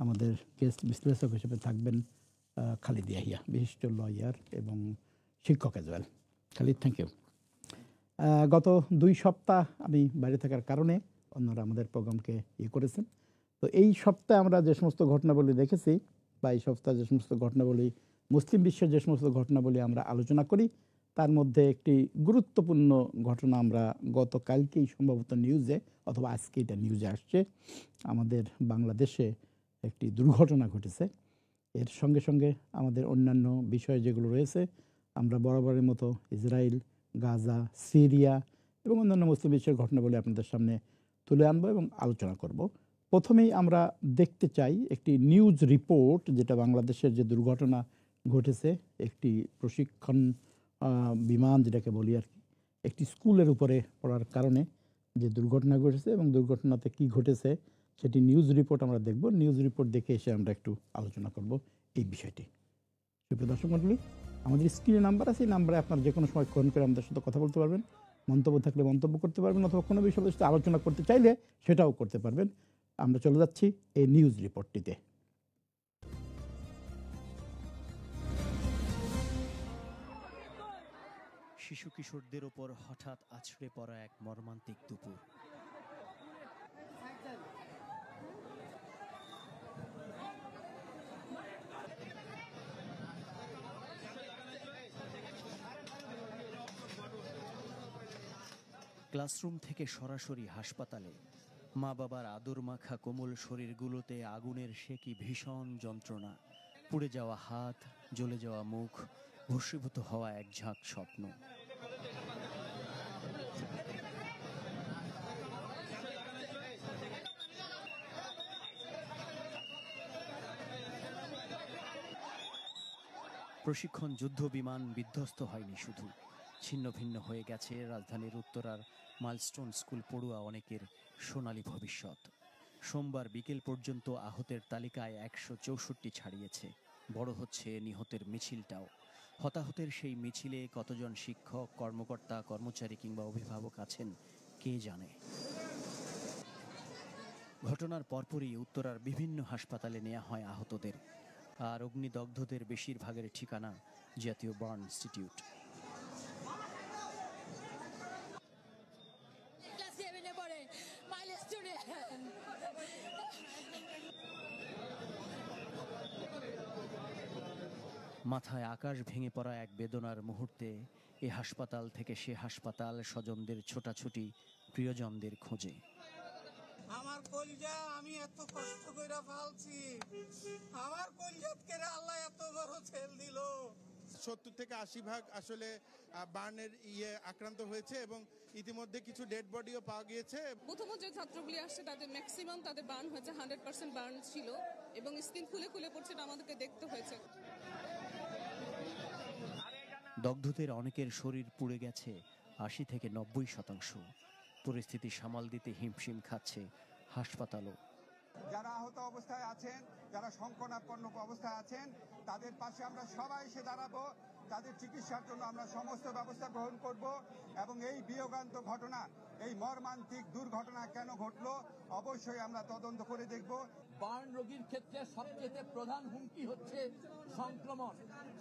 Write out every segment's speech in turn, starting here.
আমাদের গেস্ট বিশ্লেষক হিসেবে থাকবেন খালিদ ইয়াহিয়া, বিশিষ্ট লয়ার এবং শিক্ষক as well. Khalid, thank you. গত 2 সপ্তাহ আমি বাইরে থাকার কারণে অন্যরা আমাদের প্রোগ্রামকে করেছেন। তো এই সপ্তাহে আমরা যে সমস্ত ঘটনাবলী দেখেছি, বা এই সপ্তাহে যে সমস্ত ঘটনাবলী, মুসলিম বিশ্বের যে সমস্ত ঘটনাবলী আমরা আলোচনা করি, তার মধ্যে একটি গুরুত্বপূর্ণ ঘটনা আমরা গতকালকেই সম্ভবত নিউজে অথবা আজকে এটা নিউজে আসছে, আমাদের বাংলাদেশে একটি দুর্ঘটনা ঘটেছে। এর সঙ্গে সঙ্গে আমাদের অন্যান্য বিষয় যেগুলো রয়েছে, আমরা বরাবরের মতো ইসরায়েল, গাজা, সিরিয়া এবং অন্যান্য মুসলিম বিশ্বের ঘটনাবলী আপনাদের সামনে তুলে আনবো এবং আলোচনা করব। প্রথমেই আমরা দেখতে চাই একটি নিউজ রিপোর্ট, যেটা বাংলাদেশের যে দুর্ঘটনা ঘটেছে, একটি প্রশিক্ষণ বিমান যেটাকে বলি আর কি, একটি স্কুলের উপরে পড়ার কারণে যে দুর্ঘটনা ঘটেছে এবং দুর্ঘটনাতে কি ঘটেছে সেটি নিউজ রিপোর্ট আমরা দেখব। নিউজ রিপোর্ট দেখে এসে আমরা একটু আলোচনা করব এই বিষয়টি। সুপ্রিয় দর্শক মণ্ডলী, আমাদের স্ক্রিনে নাম্বার আছে, এই নাম্বারে আপনারা যে কোনো সময় ফোন করে আমাদের সাথে কথা বলতে পারবেন, মন্তব্য থাকলে মন্তব্য করতে পারবেন, অথবা কোনো বিষয়ের সাথে আলোচনা করতে চাইলে সেটাও করতে পারবেন। আমরা চলে যাচ্ছি এই নিউজ রিপোর্টটিতে। শিশু কিশোরদের ওপর হঠাৎ আছড়ে পড়া এক মর্মান্তিক দুপুর। ক্লাসরুম থেকে সরাসরি হাসপাতালে মা বাবার আদর মাখা কোমল শরীরগুলোতে আগুনের সে কি ভীষণ যন্ত্রণা। পুড়ে যাওয়া হাত, জ্বলে যাওয়া মুখ, ভস্মীভূত হওয়া এক ঝাঁক স্বপ্ন। প্রশিক্ষণ যুদ্ধ বিমান বিধ্বস্ত হয়নি শুধু, ছিন্ন ভিন্ন হয়ে গেছে রাজধানীর উত্তরার মাইলস্টোন স্কুল পড়ুয়া অনেকের সোনালী ভবিষ্যৎ। সোমবার বিকেল পর্যন্ত আহতের তালিকায় 164 ছাড়িয়েছে। বড় হচ্ছে নিহতের মিছিলটাও। হতাহতের সেই মিছিলে কতজন শিক্ষক, কর্মকর্তা, কর্মচারী কিংবা অভিভাবক আছেন কে জানে। ঘটনার পরপরই উত্তরার বিভিন্ন হাসপাতালে নেওয়া হয় আহতদের। আর অগ্নিদগ্ধদের বেশিরভাগের ঠিকানা জাতীয় বার্ন ইনস্টিটিউট। মাথায় আকাশ ভেঙে পড়া এক বেদনার মুহূর্তে এ হাসপাতাল থেকে সে হাসপাতাল, স্বজনদের ছোটাছুটি, প্রিয়জনদের খোঁজে। আমার কলিজা আমি এত কষ্ট কইরা পালছি, আমার কলিজাতকে আল্লাহ এত বড় ছেল দিল। 70 থেকে 80% আসলে বার্নের আক্রান্ত হয়েছে এবং ইতিমধ্যে কিছু ডেড বডিও পাওয়া গিয়েছে। প্রথম যে ছাত্রগুলি আসছে তাদের ম্যাক্সিমাম তাদের বার্ন হয়েছে, 100% বার্ন ছিল এবং স্কিন খুলে খুলে পড়ছে, এটা আমাদেরকে দেখতে হয়েছে। দগ্ধদের অনেকের শরীর পুড়ে গেছে 80 থেকে 90%। পরিস্থিতি সামাল দিতে হিমশিম খাচ্ছে হাসপাতালও। যারা আহত অবস্থায় আছেন, যারা সংকটাপন্ন অবস্থায় আছেন, তাদের পাশে আমরা সবাই এসে দাঁড়াবো। তাদের চিকিৎসার জন্য আমরা সমস্ত ব্যবস্থা গ্রহণ করব এবং এই বিয়োগান্ত ঘটনা, এই মর্মান্তিক দুর্ঘটনা কেন ঘটলো অবশ্যই আমরা তদন্ত করে দেখব। বার্ন রোগীর ক্ষেত্রে সবচেয়ে প্রধান হুমকি হচ্ছে সংক্রমণ।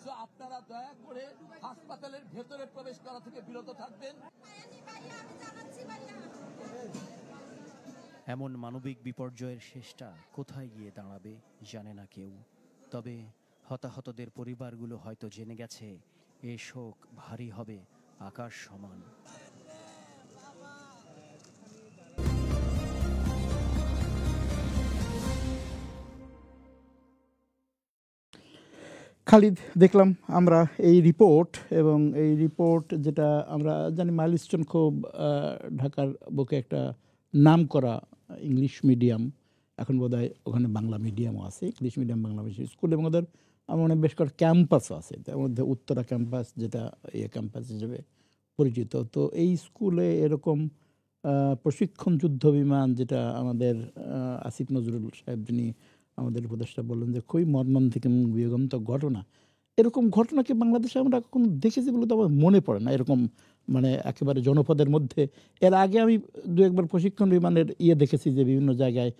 সো আপনারা দয়া করে হাসপাতালের ভেতরে প্রবেশ করা থেকে বিরত থাকবেন। এমন মানবিক বিপর্যয়ের শেষটা কোথায় গিয়ে দাঁড়াবে জানে না কেউ। তবে হতাহতদের পরিবারগুলো হয়তো জেনে গেছে এ শোক ভারী হবে আকাশ সমান। খালিদ, দেখলাম আমরা এই রিপোর্ট, এবং এই রিপোর্ট যেটা আমরা জানি মাইলস্টোন খুব ঢাকার বুকে একটা নাম করা ইংলিশ মিডিয়াম, এখন বোধহয় ওখানে বাংলা মিডিয়ামও আছে, English medium Bangla medium school, এবং ওদের আমার মনে বেশ কয়েকটা ক্যাম্পাসও আছে, তার মধ্যে উত্তরা ক্যাম্পাস যেটা ক্যাম্পাস হিসেবে পরিচিত। তো এই স্কুলে এরকম প্রশিক্ষণ যুদ্ধ বিমান, যেটা আমাদের আসিফ নজরুল সাহেব যিনি আমাদের উপদেষ্টা বললেন যে খুবই মর্মান্তিক এবং বিয়োগান্ত ঘটনা, এরকম ঘটনাকে বাংলাদেশে আমরা কখনো দেখেছি বলে তো আমার মনে পড়ে না। এরকম মানে একেবারে জনপদের মধ্যে এর আগে আমি 2-1বার প্রশিক্ষণ বিমানের দেখেছি যে বিভিন্ন জায়গায়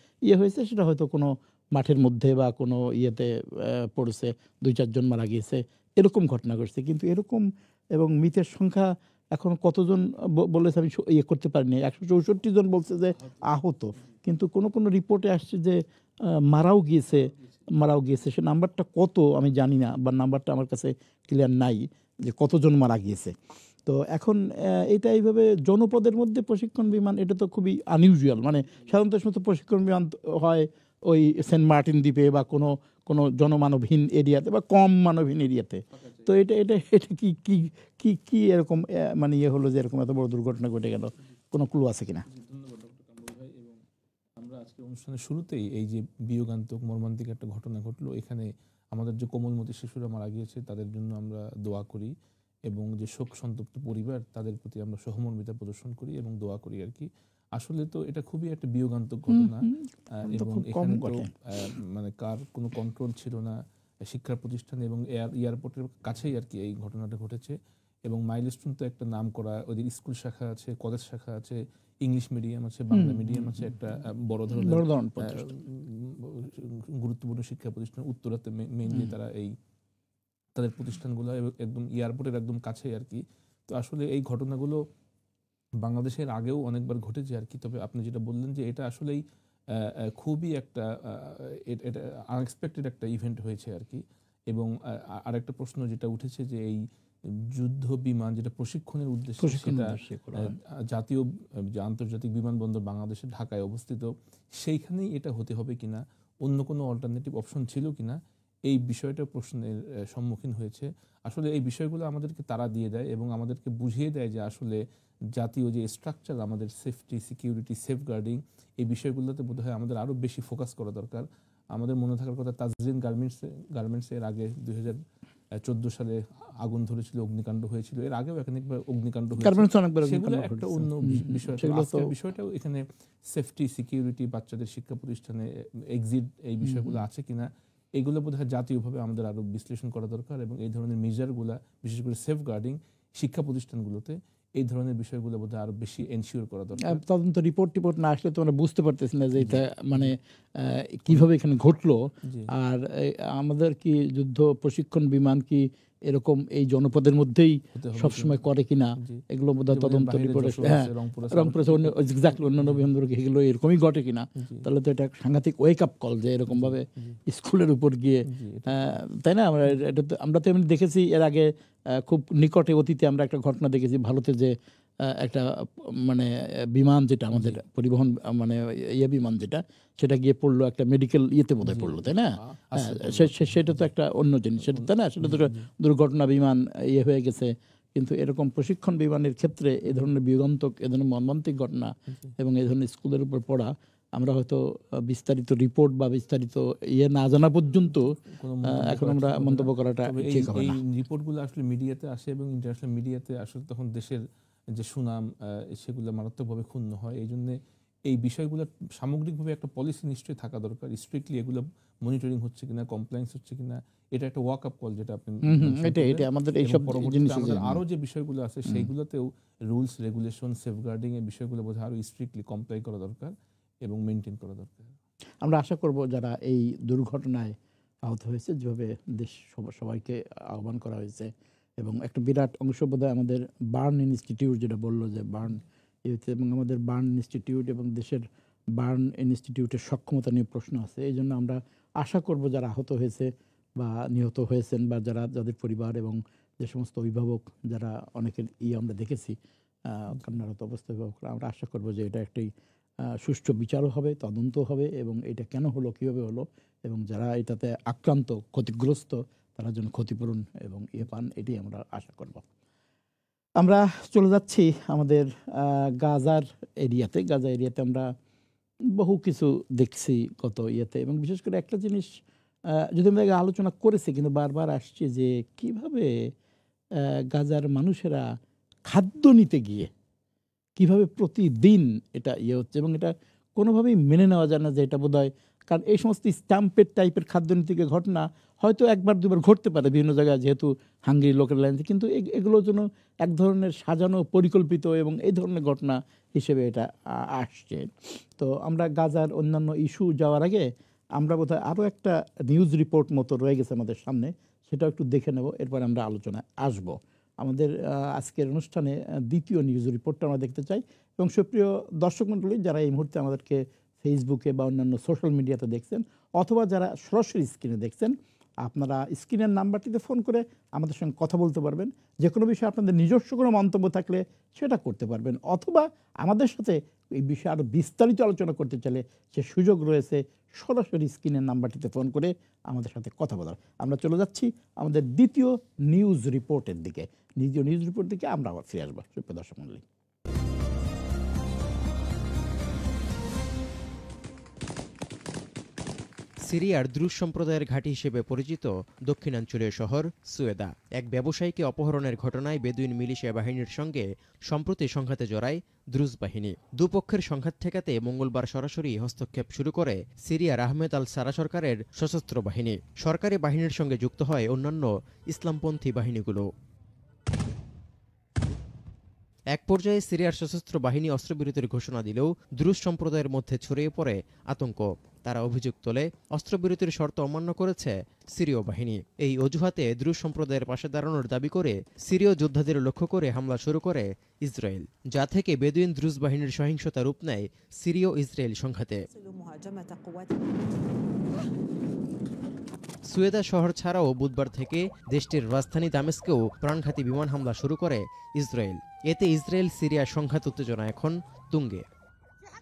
হয়েছে, সেটা হয়তো কোনো মাঠের মধ্যে বা কোনো ইয়েতে পড়েছে, 2-4 জন মারা গিয়েছে, এরকম ঘটনা ঘটছে। কিন্তু এরকম এবং মৃতের সংখ্যা এখন কতজন বলেছে আমি ইয়ে করতে পারিনি, 164 জন বলছে যে আহত, কিন্তু কোনো রিপোর্টে আসছে যে মারাও গিয়েছে। সে নাম্বারটা কত আমি জানি না, বা নাম্বারটা আমার কাছে ক্লিয়ার নাই যে কতজন মারা গিয়েছে। তো এখন এটা এইভাবে জনপদের মধ্যে প্রশিক্ষণ বিমান, এটা তো খুবই আনইউজুয়াল। মানে সাধারণত সমস্ত প্রশিক্ষণ বিমান হয় ওই সেন্ট মার্টিন দ্বীপে বা কোনো জনমানবহীন এরিয়াতে বা কম মানবহীন এরিয়াতে। তো এটা এটা এটা কি কি কি কি এরকম মানে ইয়ে হলো যে এরকম এত বড় দুর্ঘটনা ঘটে গেল, কোনো ক্লু আছে কিনা? ধন্যবাদ ডক্টর কামরুল ভাই। এবং আমরা আজকে অনুষ্ঠানের শুরুতেই এই যে বিয়োগান্তক মর্মান্তিক একটা ঘটনা ঘটলো, এখানে আমাদের যে কোমলমতি শিশুরা মারা গিয়েছে তাদের জন্য আমরা দোয়া করি, এবং যে শোক সন্তপ্ত পরিবার তাদের প্রতি আমরা সহমর্মিতা প্রদর্শন করি এবং দোয়া করি আর কি। আসলে তো এটা খুবই একটা বিয়োগান্তক ঘটনা, এবং এখানে তো মানে কার কোনো কন্ট্রোল ছিল না, শিক্ষা প্রতিষ্ঠান এবং এয়ারপোর্টের কাছেই আর কি এই ঘটনাটা ঘটেছে। এবং মাইলস্টোন তো একটা নাম করা, ওদের স্কুল শাখা আছে, কলেজ শাখা আছে, ইংলিশ মিডিয়াম আছে, বাংলা মিডিয়াম আছে, একটা বড় ধরনের গুরুত্বপূর্ণ শিক্ষা প্রতিষ্ঠান উত্তরাতে মেইনলি তারা এই তাদের প্রতিষ্ঠানগুলো একদম এয়ারপোর্টের একদম কাছেই আর কি। তো আসলে এই ঘটনাগুলো বাংলাদেশের আগেও অনেকবার ঘটেছে আর কি। তবে আপনি যেটা বললেন যে এটা আসলেই খুবই একটা এটা আনএক্সপেক্টেড একটা ইভেন্ট হয়েছে আর কি। এবং আরেকটা প্রশ্ন যেটা উঠেছে যে এই যুদ্ধ বিমান যেটা প্রশিক্ষণের উদ্দেশ্যে, সেটা জাতীয় যে আন্তর্জাতিক বিমানবন্দর বাংলাদেশের ঢাকায় অবস্থিত, সেইখানেই এটা হতে হবে কিনা, অন্য কোনো অল্টারনেটিভ অপশন ছিল কিনা, এই বিষয়টা প্রশ্নের সম্মুখীন হয়েছে। আসলে এই বিষয়গুলো আমাদেরকে তারা দিয়ে দেয় এবং আমাদেরকে বুঝিয়ে দেয় যে আসলে জাতীয় যে স্ট্রাকচার আমাদের সেফটি, সিকিউরিটি, সেফগার্ডিং, এই বিষয়গুলোতে বোধহয় আমাদের আরও বেশি ফোকাস করা দরকার। আমাদের মনে থাকার কথা, তাজরিন গার্মেন্টসের আগে 2014 সালে আগুন ধরেছিল, অগ্নিকাণ্ড হয়েছিল। এর আগেও একাধিকবার অগ্নিকাণ্ড হয়েছিল, সেগুলো একটা অন্য বিষয়। বিষয়টাও এখানে সেফটি, সিকিউরিটি, বাচ্চাদের শিক্ষা প্রতিষ্ঠানে এক্সিট, এই বিষয়গুলো আছে কিনা, এগুলো বোধহয় জাতীয়ভাবে আমাদের আরও বিশ্লেষণ করা দরকার। এবং এই ধরনের মেজারগুলো, বিশেষ করে সেফগার্ডিং শিক্ষা প্রতিষ্ঠানগুলোতে, এই ধরনের বিষয়গুলো বোধহয় আরো বেশি এনশিওর করা দরকার। তদন্ত রিপোর্ট না আসলে তো আমরা বুঝতে পারতেছি না যে এটা মানে কিভাবে এখানে ঘটলো। আর আমাদের কি যুদ্ধ প্রশিক্ষণ বিমান কি এরকম এই জনপদের মধ্যেই সবসময় করে কিনা, এগুলো বোধহয় তদন্ত রিপোর্ট রংপুরে এক্স্যাক্টলি অন্যান্য বিমানবন্দর এগুলো এরকমই ঘটে কিনা, তাহলে তো এটা সাংঘাতিক ওয়েক আপ কল যে এরকম ভাবে স্কুলের উপর গিয়ে, তাই না? আমরা তো এমনি দেখেছি এর আগে খুব নিকটে অতীতে আমরা একটা ঘটনা দেখেছি ভারতে, যে একটা মানে বিমান যেটা আমাদের পরিবহন মানে বিমান যেটা, সেটা গিয়ে পড়লো একটা মেডিকেল ইয়েতে বোধহয় পড়লো, তাই না? সেটা তো একটা অন্য জিনিস, সেটা তাই না? সেটা তো দুর্ঘটনা বিমান হয়ে গেছে। কিন্তু এরকম প্রশিক্ষণ বিমানের ক্ষেত্রে এ ধরনের বিয়োগান্তক, এ ধরনের মর্মান্তিক ঘটনা এবং এই ধরনের স্কুলের উপর পড়া, আমরা হয়তো বিস্তারিত রিপোর্ট বা বিস্তারিত না জানা পর্যন্ত এখন আমরা মন্তব্য করাটা ঠিক হবে না। এই রিপোর্টগুলো আসলে মিডিয়াতে আসে এবং ইন্টারন্যাশনাল মিডিয়াতে আসলে তখন দেশের যে সুনাম সেগুলো মারাত্মকভাবে ক্ষুণ্ণ হয়। এই জন্য এই বিষয়গুলো সামগ্রিকভাবে একটা পলিসি নিশ্চয়ই থাকা দরকার। স্ট্রিক্টলি এগুলো মনিটরিং হচ্ছে কিনা, কমপ্লায়েন্স হচ্ছে কিনা, এটা একটা ওয়াক আপ কল যেটা আপনি আমাদের এইসব জিনিস আরো যে বিষয়গুলো আছে সেইগুলোতেও রুলস, রেগুলেশন, সেফগার্ডিং এই বিষয়গুলো বোধহয় আরো স্ট্রিক্টলি কমপ্লাই করা দরকার এবং মেনটেন করা দরকার। আমরা আশা করব যারা এই দুর্ঘটনায় আহত হয়েছে, যেভাবে দেশ সবাইকে আহ্বান করা হয়েছে, এবং একটা বিরাট অংশ বোধহয় আমাদের বার্ন ইনস্টিটিউট যেটা বললো যে বার্ন এবং আমাদের বার্ন ইনস্টিটিউট এবং দেশের বার্ন ইনস্টিটিউটের সক্ষমতা নিয়ে প্রশ্ন আছে। এই জন্য আমরা আশা করব যারা আহত হয়েছে বা নিহত হয়েছেন বা যাদের পরিবার এবং যে সমস্ত অভিভাবক, যারা অনেকের আমরা দেখেছি কান্নারত অবস্থায় অভিভাবকরা, আমরা আশা করব যে এটা একটি সুষ্ঠু বিচারও হবে, তদন্ত হবে, এবং এটা কেন হলো, কীভাবে হলো, এবং যারা এটাতে আক্রান্ত, ক্ষতিগ্রস্ত, তারা যেন ক্ষতিপূরণ এবং পান, এটি আমরা আশা করব। আমরা চলে যাচ্ছি আমাদের গাজা এরিয়াতে আমরা বহু কিছু দেখছি গত এবং বিশেষ করে একটা জিনিস যদি আমরা আলোচনা করেছি কিন্তু বারবার আসছে যে কিভাবে গাজার মানুষেরা খাদ্য নিতে গিয়ে কিভাবে প্রতিদিন এটা হচ্ছে, এবং এটা কোনোভাবেই মেনে নেওয়া যায় না যে এটা বোধহয়, কারণ এই সমস্ত স্ট্যাম্পেড টাইপের খাদ্য নীতি ঘটনা হয়তো একবার দুবার ঘটতে পারে বিভিন্ন জায়গায়, যেহেতু হাঙ্গেরি লোকাল লাইন, কিন্তু এগুলোর জন্য এক ধরনের সাজানো, পরিকল্পিত এবং এই ধরনের ঘটনা হিসেবে এটা আসছে। তো আমরা গাজার অন্যান্য ইস্যু যাওয়ার আগে আমরা বোধহয় আরও একটা নিউজ রিপোর্ট মতো রয়ে গেছে আমাদের সামনে, সেটাও একটু দেখে নেব, এরপর আমরা আলোচনায় আসব। আমাদের আজকের অনুষ্ঠানে দ্বিতীয় নিউজ রিপোর্টটা আমরা দেখতে চাই। এবং সুপ্রিয় দর্শক মণ্ডলী, যারা এই মুহূর্তে আমাদেরকে ফেসবুকে বা অন্যান্য সোশ্যাল মিডিয়াতে দেখছেন, অথবা যারা সরাসরি স্ক্রিনে দেখছেন, আপনারা স্ক্রিনের নাম্বারটিতে ফোন করে আমাদের সঙ্গে কথা বলতে পারবেন। যে কোনো বিষয়ে আপনাদের নিজস্ব কোনো মন্তব্য থাকলে সেটা করতে পারবেন, অথবা আমাদের সাথে এই বিষয়ে আরও বিস্তারিত আলোচনা করতে চাইলে সে সুযোগ রয়েছে সরাসরি স্ক্রিনের নাম্বারটিতে ফোন করে আমাদের সাথে কথা বলার। আমরা চলে যাচ্ছি আমাদের দ্বিতীয় নিউজ রিপোর্টের দিকে। দ্বিতীয় নিউজ রিপোর্ট দিকে আমরা আবার ফিরে আসবো সুপ্রিয় দর্শক মণ্ডলী। সিরিয়ার দ্রুজ সম্প্রদায়ের ঘাঁটি হিসেবে পরিচিত দক্ষিণাঞ্চলীয় শহর সুয়েদা এক ব্যবসায়ীকে অপহরণের ঘটনায় বেদুইন মিলিশিয়া বাহিনীর সঙ্গে সম্প্রতি সংঘাতে জড়ায় দ্রুজ বাহিনী। দুপক্ষের সংঘাত ঠেকাতে মঙ্গলবার সরাসরি হস্তক্ষেপ শুরু করে সিরিয়ার আহমেদ আল সারা সরকারের সশস্ত্র বাহিনী। সরকারি বাহিনীর সঙ্গে যুক্ত হয় অন্যান্য ইসলামপন্থী বাহিনীগুলো। এক পর্যায়ে সিরিয়ার সশস্ত্র বাহিনী অস্ত্রবিরতির ঘোষণা দিলেও দ্রুজ সম্প্রদায়ের মধ্যে ছড়িয়ে পড়ে আতঙ্ক। তারা অভিযোগ তোলে অস্ত্রবিরতির শর্ত অমান্য করেছে সিরীয় বাহিনী। এই অজুহাতে দ্রুজ সম্প্রদায়ের পাশে দাঁড়ানোর দাবি করে সিরীয় যোদ্ধাদের লক্ষ্য করে হামলা শুরু করে ইসরায়েল, যা থেকে বেদুইন দ্রুজ বাহিনীর সহিংসতা রূপ নেয় সিরীয় ইসরায়েল সংঘাতে। সুয়েদা শহর ছাড়াও বুধবার থেকে দেশটির রাজধানী দামেস্কেও প্রাণঘাতী বিমান হামলা শুরু করে ইসরায়েল। এতে ইসরায়েল সিরিয়া সংঘাত উত্তেজনা এখন তুঙ্গে।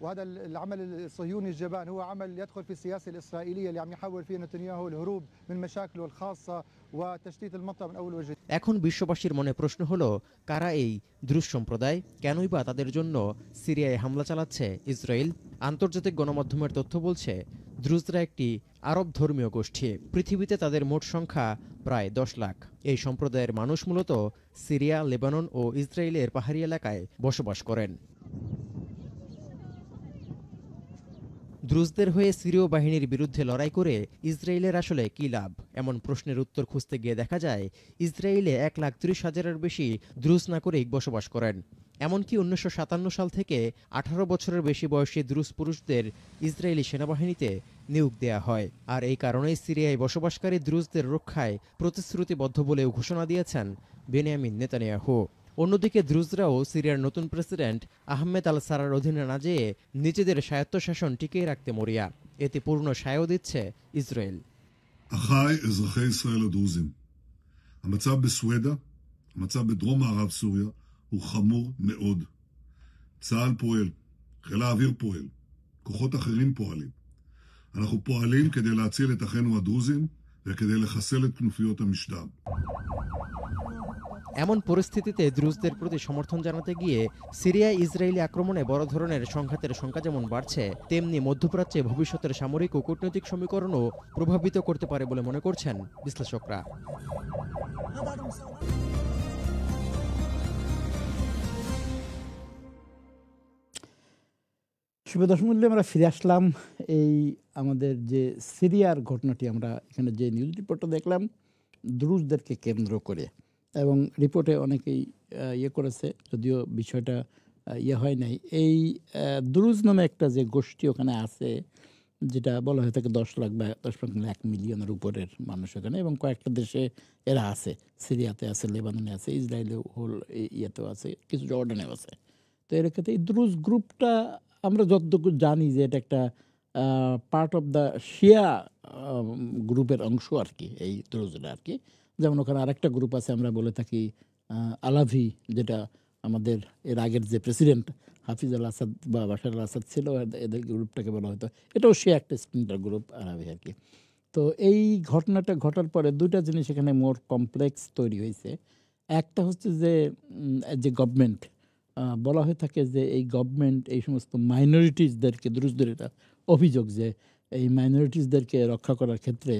وهذا العمل الصهيوني الجبان هو عمل يدخل في السياسة الإسرائيلية اللي عم يحاول فيه نتنياهو الهروب من مشاكله الخاصة وتشتيت المنطقة من أول وجه। এখন বিশ্ববাসীর মনে প্রশ্ন হলো, কারা এই দ্রুজ সম্প্রদায়, কেনই বা তাদের জন্য সিরিয়ায় হামলা চালাচ্ছে ইসরায়েল? আন্তর্জাতিক গণমাধ্যমের তথ্য বলছে দ্রুজরা একটি আরব ধর্মীয় গোষ্ঠী। পৃথিবীতে তাদের মোট সংখ্যা প্রায় 10 লাখ। এই সম্প্রদায়ের মানুষ মূলত সিরিয়া, লেবানন ও ইসরায়েলের পাহাড়ি এলাকায় বসবাস করেন। দ্রুজদের হয়ে সিরীয় বাহিনীর বিরুদ্ধে লড়াই করে ইসরায়েলের আসলে কী লাভ? এমন প্রশ্নের উত্তর খুঁজতে গিয়ে দেখা যায় ইসরায়েলে 1,30,000-এর বেশি দ্রুজ নাগরিক বসবাস করেন। এমনকি 1957 সাল থেকে 18 বছরের বেশি বয়সী দ্রুজ পুরুষদের ইসরায়েলি সেনাবাহিনীতে নিয়োগ দেয়া হয়। আর এই কারণেই সিরিয়ায় বসবাসকারী দ্রুজদের রক্ষায় প্রতিশ্রুতিবদ্ধ বলেও ঘোষণা দিয়েছেন বেনিয়ামিন নেতানিয়াহু। অন্যদিকে দ্রুজরাও সিরিয়ার নতুন প্রেসিডেন্ট আহমেদ আল সারার অধীনে না যেয়ে নিজেদের স্বায়ত্তশাসন টিকিয়ে রাখতে মরিয়া। এতে পূর্ণ সায় দিচ্ছে ইসরায়েল। אחיי אזרחי ישראל הדרוזים, המצב בסואדה, המצב בדרום מערב סוריה, הוא חמור מאוד. צה"ל פועל, חיל האוויר פועל, כוחות אחרים פועלים. אנחנו פועלים כדי להציל את אחינו הדרוזים וכדי לחסל את כנופיות המשטר. এমন পরিস্থিতিতে দ্রুজদের প্রতি সমর্থন জানাতে গিয়ে সিরিয়ায় ইসরায়েলি আক্রমণে বড় ধরনের সংঘাতের শঙ্কা যেমন বাড়ছে, তেমনি মধ্যপ্রাচ্যে ভবিষ্যতের সামরিক ও কূটনৈতিক সমীকরণও প্রভাবিত করতে পারে বলে মনে করছেন বিশ্লেষকরা। সুপ্রিয় দর্শক মণ্ডলী, আমরা ফিরে আসলাম এই আমাদের যে সিরিয়ার ঘটনাটি, আমরা এখানে যে নিউজ রিপোর্টটা দেখলাম দ্রুজদেরকে কেন্দ্র করে, এবং রিপোর্টে অনেকেই ইয়ে করেছে, যদিও বিষয়টা হয় নাই। এই দ্রুজ নামে একটা যে গোষ্ঠী ওখানে আছে, যেটা বলা হয়ে থাকে 10 লাখ বা 1 মিলিয়নের উপরের মানুষ ওখানে, এবং কয়েকটা দেশে এরা আছে, সিরিয়াতে আছে, লেবাননে আছে, ইসরায়েলেও হোল ইয়েতেও আছে, কিছু জর্ডানেও আছে। তো এর ক্ষেত্রে এই দ্রুজ গ্রুপটা আমরা যতটুকু জানি যে এটা একটা পার্ট অফ দ্য শিয়া গ্রুপের অংশ আর কি, এই দ্রুজরা আর কি। যেমন ওখানে আরেকটা গ্রুপ আছে, আমরা বলে থাকি আলাভি, যেটা আমাদের এর আগের যে প্রেসিডেন্ট হাফিজ আল আসাদ বা বাশার আল আসাদ ছিল, এদের গ্রুপটাকে বলা হতো, এটাও সে একটা স্প্লিন্টার গ্রুপ আলাভি আর কি। তো এই ঘটনাটা ঘটার পরে দুইটা জিনিস এখানে মোর কমপ্লেক্স তৈরি হয়েছে। একটা হচ্ছে যে গভর্নমেন্ট বলা হয়ে থাকে যে এই গভর্নমেন্ট এই সমস্ত মাইনরিটিসদেরকে, দ্রুজদের এটা অভিযোগ যে এই মাইনরিটিসদেরকে রক্ষা করার ক্ষেত্রে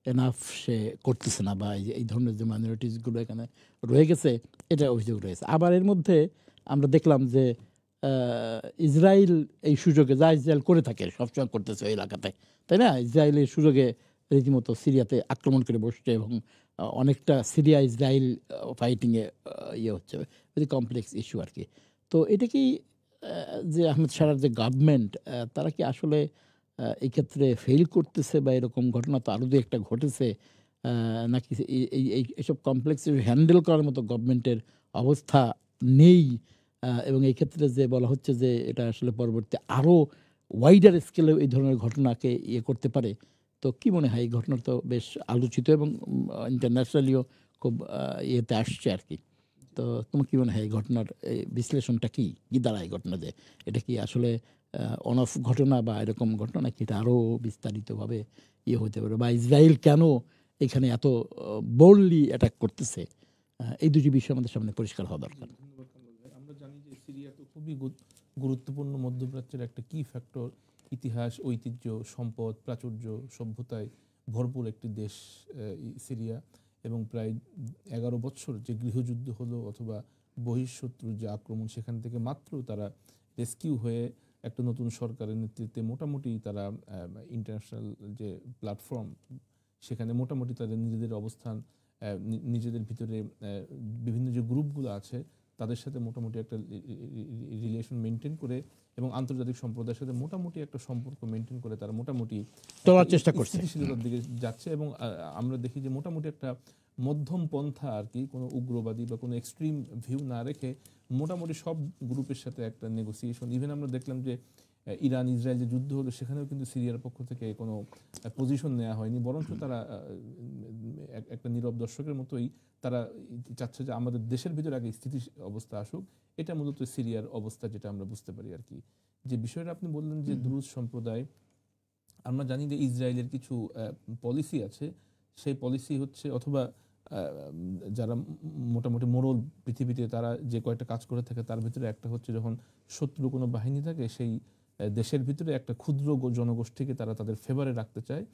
এনাফ সে করতেছে না, বা এই ধরনের যে মাইনরিটিসগুলো এখানে রয়ে গেছে, এটা অভিযোগ রয়েছে। আবার এর মধ্যে আমরা দেখলাম যে ইসরায়েল এই সুযোগে, যা ইসরায়েল করে থাকে সবসময় করতেছে ওই এলাকাতে, তাই না? ইসরায়েলের সুযোগে রীতিমতো সিরিয়াতে আক্রমণ করে বসছে, এবং অনেকটা সিরিয়া ইসরায়েল ফাইটিংয়ে হচ্ছে, ভেরি কমপ্লেক্স ইস্যু আর কি। তো এটা কি যে আহমেদ সারার যে গভর্নমেন্ট, তারা কি আসলে এই ক্ষেত্রে ফেল করতেছে বা এরকম ঘটনা তো আরও দু একটা ঘটেছে, নাকি এইসব কমপ্লেক্স হ্যান্ডেল করার মতো গভর্নমেন্টের অবস্থা নেই, এবং এই ক্ষেত্রে যে বলা হচ্ছে যে এটা আসলে পরবর্তী আরও ওয়াইডার স্কেলে এই ধরনের ঘটনাকে ইয়ে করতে পারে। তো কি মনে হয় এই ঘটনা তো বেশ আলোচিত এবং ইন্টারন্যাশনালিও খুব ইয়েতে আসছে আর কি। তো তোমার কি মনে হয় এই ঘটনার বিশ্লেষণটা কি কি দাঁড়ায় ঘটনা, যে এটা কি আসলে অন অফ ঘটনা বা এরকম ঘটনা, নাকি এটা আরও বিস্তারিতভাবে ইয়ে হতে পারে, বা ইসরায়েল কেন এখানে এত বোল্ডলি অ্যাটাক করতেছে? এই দুটি বিষয় আমাদের সামনে পরিষ্কার হওয়া দরকার। আমরা জানি যে সিরিয়া তো খুবই গুরুত্বপূর্ণ মধ্যপ্রাচ্যের একটা কি ফ্যাক্টর, ইতিহাস, ঐতিহ্য, সম্পদ, প্রাচুর্য, সভ্যতায় ভরপুর একটি দেশ সিরিয়া, এবং প্রায় 11 বছর যে গৃহযুদ্ধ হলো অথবা বহিঃশত্রুর যে আক্রমণ, সেখান থেকে মাত্র তারা রেস্কিউ হয়ে একটা নতুন সরকারের নেতৃত্বে মোটামুটি তারা ইন্টারন্যাশনাল যে প্ল্যাটফর্ম, সেখানে মোটামুটি তাদের নিজেদের অবস্থান, নিজেদের ভিতরে বিভিন্ন যে গ্রুপগুলো আছে তাদের সাথে মোটামুটি একটা রিলেশন মেনটেন করে এবং আন্তর্জাতিক সম্প্রদায়ের সাথে মোটামুটি একটা সম্পর্ক মেনটেন করে তারা মোটামুটি চলার চেষ্টা করছে, স্থিতিশীলতার দিকে যাচ্ছে। এবং আমরা দেখি যে মোটামুটি একটা মধ্যম পন্থা আর কি, কোনো উগ্রবাদী বা কোনো এক্সট্রিম ভিউ না রেখে মোটামুটি সব গ্রুপের সাথে একটা নেগোসিয়েশন। ইভেন আমরা দেখলাম যে ইরান ইসরায়েল যে যুদ্ধ হলো সেখানেও কিন্তু সিরিয়ার পক্ষ থেকে কোনো পজিশন নেওয়া হয়নি, বরঞ্চ তারা একটা নীরব দর্শকের মতোই তারা চাচ্ছে যে আমাদের দেশের ভিতরে আগে স্থিতি অবস্থা আসুক। এটা মূলত সিরিয়ার অবস্থা, যেটা আমরা বুঝতে পারি আর কি। যে বিষয়টা আপনি বললেন যে দ্রুজ সম্প্রদায়, আমরা জানি যে ইসরায়েলের কিছু পলিসি আছে, সেই পলিসি হচ্ছে, অথবা যারা মোটামুটি মোরল পৃথিবীতে তারা যে কয়েকটা কাজ করে থাকে তার ভিতরে একটা হচ্ছে যখন শত্রু কোনো বাহিনী থাকে সেই দেশের ভিতরে একটা ক্ষুদ্র জনগোষ্ঠীকে তারা তাদের ফেভারে রাখতে চায়,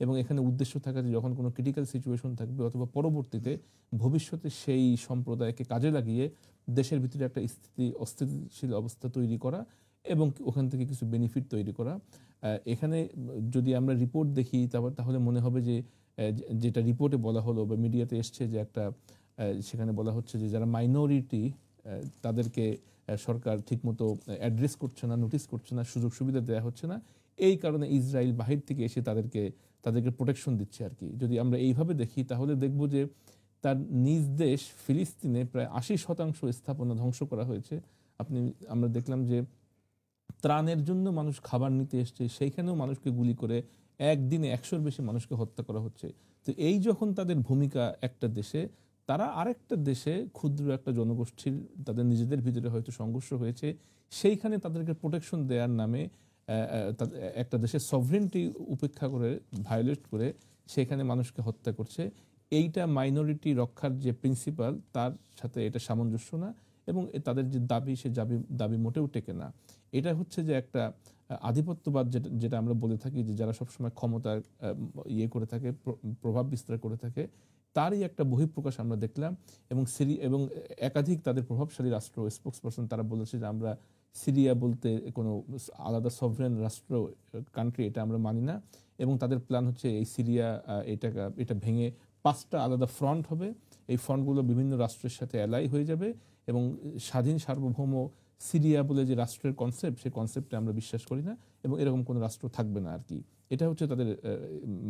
এবং এখানে উদ্দেশ্য থাকে যে যখন কোনো ক্রিটিক্যাল সিচুয়েশন থাকবে অথবা পরবর্তীতে ভবিষ্যতে সেই সম্প্রদায়কে কাজে লাগিয়ে দেশের ভিতরে একটা অস্থিতিশীল অবস্থা তৈরি করা এবং ওখান থেকে কিছু বেনিফিট তৈরি করা। এখানে যদি আমরা রিপোর্ট দেখি তাহলে মনে হবে যে যেটা রিপোর্টে বলা হলো বা মিডিয়াতে এসছে, যে একটা সেখানে বলা হচ্ছে যে যারা মাইনরিটি তাদেরকে সরকার ঠিকমতো অ্যাড্রেস করছে না, নোটিস করছে না, সুযোগ সুবিধা দেওয়া হচ্ছে না, এই কারণে ইসরায়েল বাহির থেকে এসে তাদেরকে প্রোটেকশন দিচ্ছে আর কি। যদি আমরা এইভাবে দেখি তাহলে দেখব যে তার নিজ দেশ ফিলিস্তিনে প্রায় 80% স্থাপনা ধ্বংস করা হয়েছে। আমরা দেখলাম যে ত্রাণের জন্য মানুষ খাবার নিতে এসছে, সেইখানেও মানুষকে গুলি করে একদিনে 100-র বেশি মানুষকে হত্যা করা হচ্ছে। তো এই যখন তাদের ভূমিকা একটা দেশে, তারা আরেকটা দেশে ক্ষুদ্র একটা জনগোষ্ঠীর তাদের নিজেদের ভিতরে হয়তো সংঘর্ষ হয়েছে, সেইখানে তাদেরকে প্রোটেকশন দেওয়ার নামে একটা দেশের সভরেন্টি উপেক্ষা করে, ভায়োলেট করে সেখানে মানুষকে হত্যা করছে। এইটা মাইনরিটি রক্ষার যে প্রিন্সিপাল তার সাথে এটা সামঞ্জস্য না, এবং তাদের যে দাবি সে দাবি মোটেও টেকে না। এটা হচ্ছে যে একটা আধিপত্যবাদ, যেটা আমরা বলে থাকি যে যারা সবসময় ক্ষমতার ইয়ে করে থাকে, প্রভাব বিস্তার করে থাকে, তারই একটা বহিঃপ্রকাশ আমরা দেখলাম। এবং একাধিক তাদের প্রভাবশালী রাষ্ট্র স্পোক্সপারসন তারা বলেছে যে আমরা সিরিয়া বলতে কোনো আলাদা সভরেন রাষ্ট্র কান্ট্রি এটা আমরা মানি না, এবং তাদের প্ল্যান হচ্ছে এই সিরিয়া এটা ভেঙে 5টা আলাদা ফ্রন্ট হবে, এই ফ্রন্টগুলো বিভিন্ন রাষ্ট্রের সাথে অ্যালাই হয়ে যাবে, এবং স্বাধীন সার্বভৌম সিরিয়া বলে যে রাষ্ট্রের কনসেপ্ট, সেই কনসেপ্টে আমরা বিশ্বাস করি না, এবং এরকম কোনো রাষ্ট্র থাকবে না আর কি। এটা হচ্ছে তাদের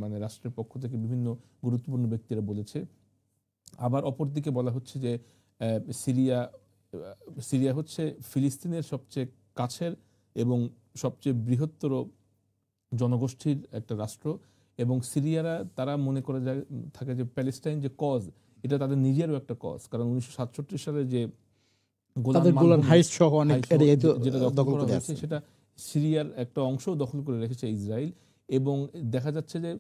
মানে রাষ্ট্রের পক্ষ থেকে বিভিন্ন গুরুত্বপূর্ণ ব্যক্তিরা বলেছে। আবার অপরদিকে বলা হচ্ছে যে সিরিয়া হচ্ছে ফিলিস্তিনের সবচেয়ে কাছের এবং সবচেয়ে বৃহত্তর জনগোষ্ঠীর একটা রাষ্ট্র, এবং সিরিয়ারা তারা মনে করে থাকে যে প্যালেস্টাইন যে কজ, এটা তাদের নিজেরও একটা কজ, কারণ 1967 সালে যে গোলান হাইটস সহ অনেক যেটা দখল করা হয়েছে সেটা সিরিয়ার একটা অংশ দখল করে রেখেছে ইসরায়েল। এবং দেখা যাচ্ছে যে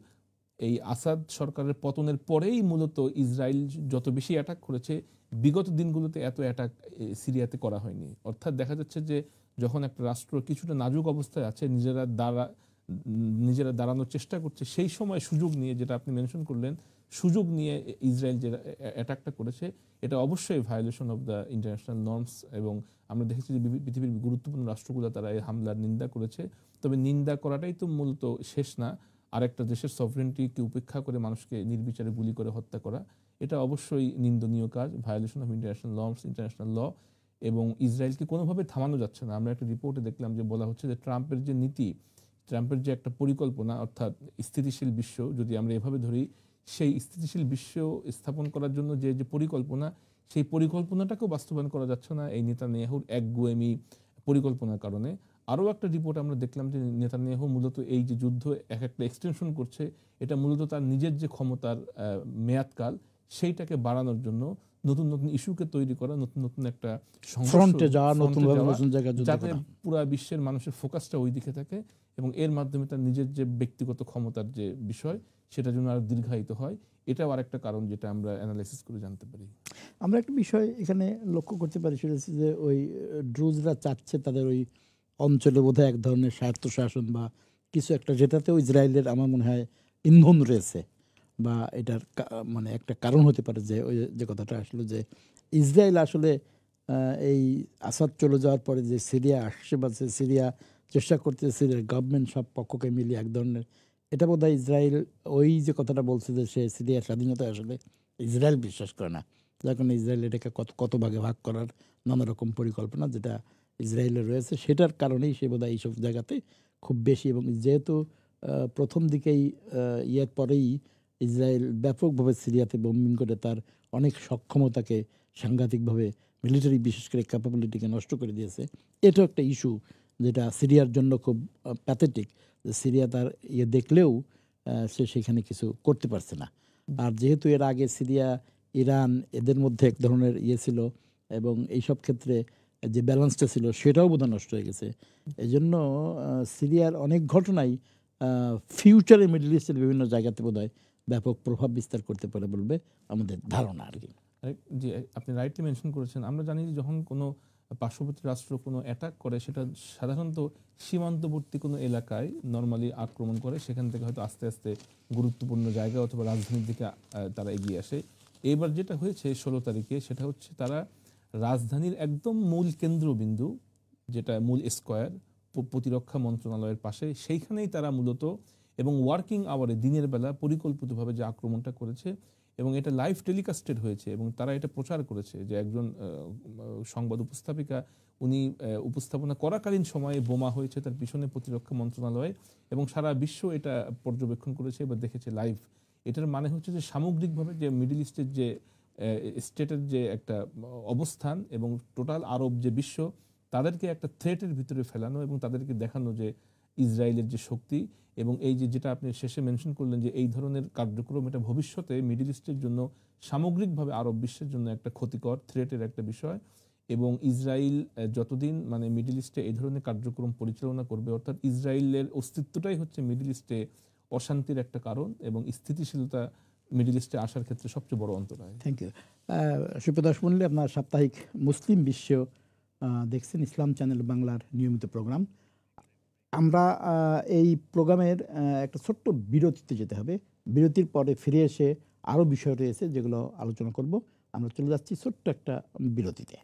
এই আসাদ সরকারের পতনের পরেই মূলত ইসরায়েল যত বেশি অ্যাটাক করেছে, বিগত দিনগুলোতে এত অ্যাটাক সিরিয়াতে করা হয়নি। অর্থাৎ দেখা যাচ্ছে যে যখন একটা রাষ্ট্র কিছুটা নাজুক অবস্থায় আছে, নিজেরা দাঁড়ানোর চেষ্টা করছে, সেই সময় সুযোগ নিয়ে, যেটা আপনি মেনশন করলেন, সুযোগ নিয়ে ইসরায়েল যে অ্যাটাকটা করেছে, এটা অবশ্যই violation of the international norms. এবং আমরা দেখেছি যে পৃথিবীর গুরুত্বপূর্ণ রাষ্ট্রগুলো তারা এই হামলার নিন্দা করেছে। তবে নিন্দা করাটাই তো মূলত শেষ না, আরেকটা দেশের সভরেন্টিকে উপেক্ষা করে মানুষকে নির্বিচারে গুলি করে হত্যা করা, এটা অবশ্যই নিন্দনীয় কাজ, violation of international norms, international law. এবং ইসরায়েলকে কোনোভাবে থামানো যাচ্ছে না। আমরা একটা রিপোর্টে দেখলাম যে বলা হচ্ছে যে ট্রাম্পের যে নীতি, ট্রাম্পের যে একটা পরিকল্পনা, অর্থাৎ স্থিতিশীল বিশ্ব যদি আমরা এভাবে ধরি, সেই স্থিতিশীল বিশ্ব স্থাপন করার জন্য যে যে পরিকল্পনা, সেই পরিকল্পনাটাকেও বাস্তবায়ন করা যাচ্ছে না এই নেতানিয়াহুর একগুয়েমি পরিকল্পনার কারণে। আরও একটা রিপোর্ট আমরা দেখলাম যে নেতানিয়াহু মূলত এই যে যুদ্ধ এক একটা এক্সটেনশন করছে, এটা মূলত তার নিজের যে ক্ষমতার মেয়াদকাল সেইটাকে বাড়ানোর জন্য নতুন নতুন ইস্যুকে তৈরি করা, নতুন নতুন একটা ফ্রন্টে যাওয়া, নতুন জায়গায় যাতে পুরো বিশ্বের মানুষের ফোকাসটা ওই দিকে থাকে এবং এর মাধ্যমে তার নিজের যে ব্যক্তিগত ক্ষমতার যে বিষয় সেটা যেন আর দীর্ঘায়িত হয়। এটাও আরেকটা কারণ যেটা আমরা অ্যানালাইসিস করে জানতে পারি। আমরা একটা বিষয় এখানে লক্ষ্য করতে পারি, সেটা হচ্ছে যে ওই ড্রুজরা চাচ্ছে তাদের ওই অঞ্চলে বোধহয় এক ধরনের স্বায়ত্তশাসন বা কিছু একটা, যেটাতেও ইসরায়েলের আমার মনে হয় ইন্ধন রয়েছে, বা এটার মানে একটা কারণ হতে পারে যে ওই যে কথাটা আসলে যে ইসরায়েল আসলে এই আসাদ চলে যাওয়ার পরে যে সিরিয়া আসছে বা সিরিয়া চেষ্টা করতে, সিরিয়ার গভর্নমেন্ট সব পক্ষকে মিলিয়ে এক ধরনের, এটা বোধহয় ইসরায়েল ওই যে কথাটা বলছে যে সে সিরিয়ার স্বাধীনতা আসলে ইসরায়েল বিশ্বাস করে না, যার কারণে ইসরায়েল এটাকে কত ভাগে ভাগ করার নানা রকম পরিকল্পনা যেটা ইসরায়েলের রয়েছে, সেটার কারণেই সে বোধহয় এইসব জায়গাতে খুব বেশি। এবং যেহেতু প্রথম দিকেই ইয়ের পরেই ইসরায়েল ব্যাপকভাবে সিরিয়াতে বোম্বিং করে তার অনেক সক্ষমতাকে সাংঘাতিকভাবে মিলিটারি বিশেষ করে ক্যাপাবিলিটিকে নষ্ট করে দিয়েছে, এটাও একটা ইস্যু যেটা সিরিয়ার জন্য খুব প্যাথেটিক, যে সিরিয়া তার ইয়ে দেখলেও সে সেখানে কিছু করতে পারছে না। আর যেহেতু এর আগে সিরিয়া, ইরান এদের মধ্যে এক ধরনের ইয়ে ছিল এবং এইসব ক্ষেত্রে যে ব্যালেন্সটা ছিল সেটাও বোধহয় নষ্ট হয়ে গেছে। এই জন্য সিরিয়ার অনেক ঘটনাই ফিউচারে মিডল ইস্টের বিভিন্ন জায়গাতে বোধহয় ব্যাপক প্রভাব বিস্তার করতে পারে বলবে আমাদের ধারণা আর কি। জি, আপনি রাইটলি মেনশন করেছেন। আমরা জানি যে যখন কোনো পার্শ্ববর্তী রাষ্ট্র কোনো অ্যাটাক করে, সেটা সাধারণত সীমান্তবর্তী কোনো এলাকায় নর্মালি আক্রমণ করে, সেখান থেকে হয়তো আস্তে আস্তে গুরুত্বপূর্ণ জায়গা অথবা রাজধানীর দিকে তারা এগিয়ে আসে। এবার যেটা হয়েছে 16 তারিখে, সেটা হচ্ছে তারা রাজধানীর একদম মূল কেন্দ্রবিন্দু, যেটা মূল স্কয়ার প্রতিরক্ষা মন্ত্রণালয়ের পাশে, সেইখানেই তারা মূলত এবং ওয়ার্কিং আওয়ারে দিনের বেলা পরিকল্পিতভাবে যে আক্রমণটা করেছে, এবং এটা লাইভ টেলিকাস্টেড হয়েছে এবং তারা এটা প্রচার করেছে যে একজন সংবাদ উপস্থাপিকা উনি উপস্থাপনা করাকালীন সময়ে বোমা হয়েছে তার পিছনে প্রতিরক্ষা মন্ত্রণালয়ে, এবং সারা বিশ্ব এটা পর্যবেক্ষণ করেছে বা দেখেছে লাইভ। এটার মানে হচ্ছে যে সামগ্রিকভাবে যে মিডল ইস্টের যে স্টেটের যে একটা অবস্থান এবং টোটাল আরব যে বিশ্ব, তাদেরকে একটা থ্রেটের ভিতরে ফেলানো এবং তাদেরকে দেখানো যে ইসরায়েলের যে শক্তি, এবং এই যেটা আপনি শেষে মেনশন করলেন যে এই ধরনের কার্যক্রম এটা ভবিষ্যতে মিডল ইস্টের জন্য সামগ্রিকভাবে আরব বিশ্বের জন্য একটা ক্ষতিকর থ্রেটের একটা বিষয়। এবং ইসরায়েল যতদিন মানে মিডল ইস্টে এই ধরনের কার্যক্রম পরিচালনা করবে, অর্থাৎ ইসরায়েলের অস্তিত্বটাই হচ্ছে মিডল ইস্টে অশান্তির একটা কারণ এবং স্থিতিশীলতা মিডল ইস্টে আসার ক্ষেত্রে সবচেয়ে বড় অন্তরায়। Thank you. সুপ্রদর্শ মণ্ডলী, আপনার সাপ্তাহিক মুসলিম বিশ্ব দেখছেন, ইসলাম চ্যানেল বাংলার নিয়মিত প্রোগ্রাম। আমরা এই প্রোগ্রামের একটা ছোট্ট বিরতিতে যেতে হবে। বিরতির পরে ফিরে এসে আরও বিষয় রয়েছে যেগুলো আলোচনা করব। আমরা চলে যাচ্ছি ছোট্ট একটা বিরতিতে।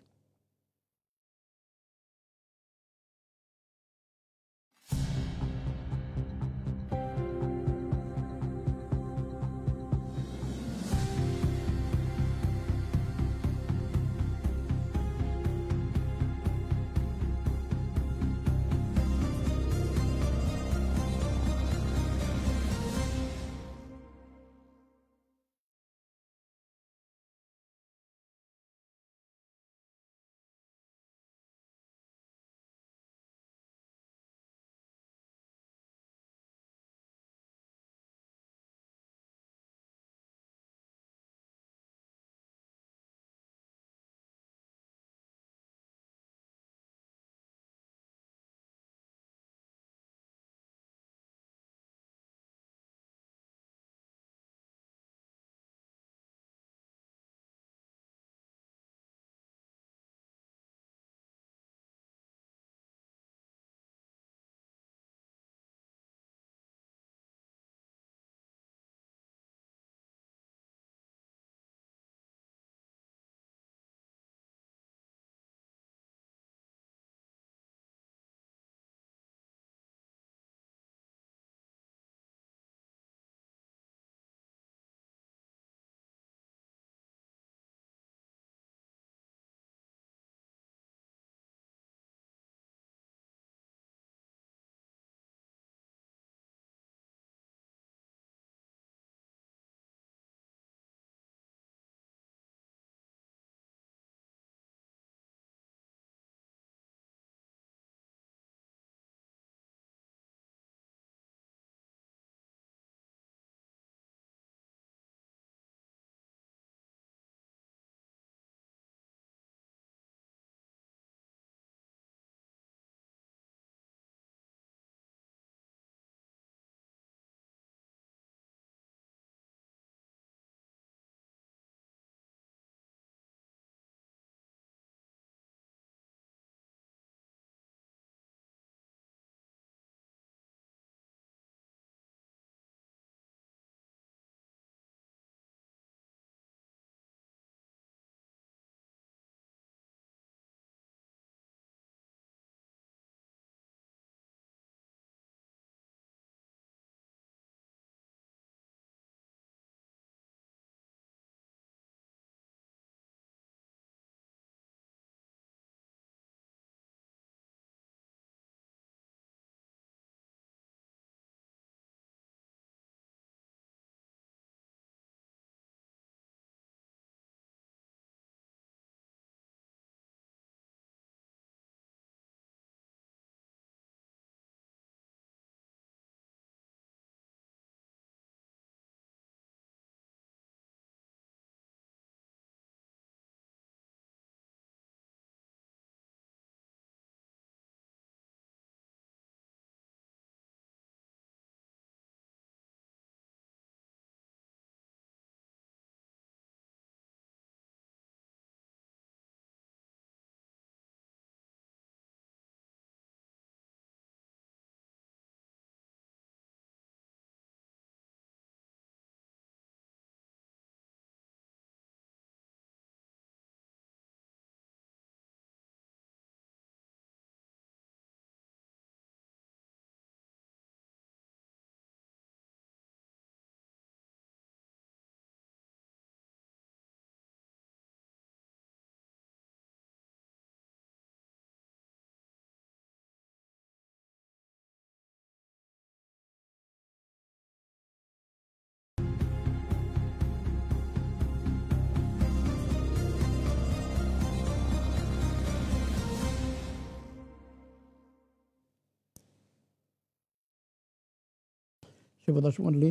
সুপ্রিয় দর্শক মণ্ডলী,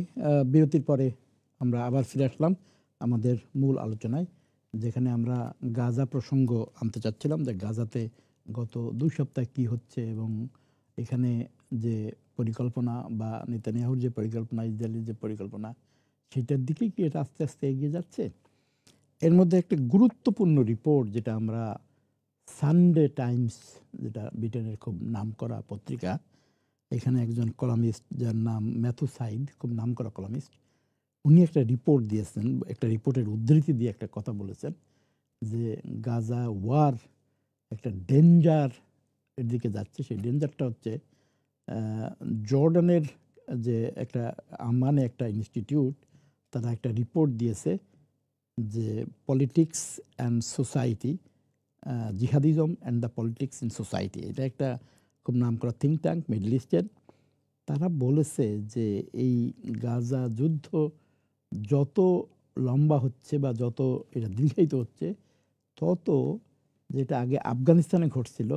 বিরতির পরে আমরা আবার ফিরে আসলাম আমাদের মূল আলোচনায়, যেখানে আমরা গাজা প্রসঙ্গ আনতে চাচ্ছিলাম যে গাজাতে গত 2 সপ্তাহে কি হচ্ছে এবং এখানে যে পরিকল্পনা বা নেতানিয়াহুর যে পরিকল্পনা, ইসরায়েলের যে পরিকল্পনা, সেটার দিকে কি এটা আস্তে আস্তে এগিয়ে যাচ্ছে। এর মধ্যে একটা গুরুত্বপূর্ণ রিপোর্ট যেটা আমরা সানডে টাইমস, যেটা ব্রিটেনের খুব নামকরা পত্রিকা, এখানে একজন কলামিস্ট যার নাম ম্যাথু সাইদ, খুব নামকরা কলামিস্ট, উনি একটা রিপোর্ট দিয়েছেন, একটা রিপোর্টের উদ্ধৃতি দিয়ে একটা কথা বলেছেন যে গাজা ওয়ার একটা ডেঞ্জার এর দিকে যাচ্ছে। সেই ডেঞ্জারটা হচ্ছে জর্ডানের যে একটা আম্মানে একটা ইনস্টিটিউট, তারা একটা রিপোর্ট দিয়েছে যে politics and society, jihadism and the politics in society, এটা একটা খুব নামকরা থিঙ্ক ট্যাঙ্ক মিডল ইস্টের। তারা বলেছে যে এই গাজা যুদ্ধ যত লম্বা হচ্ছে বা যত এটা দীর্ঘায়িত হচ্ছে, তত যেটা আগে আফগানিস্তানে ঘটছিল,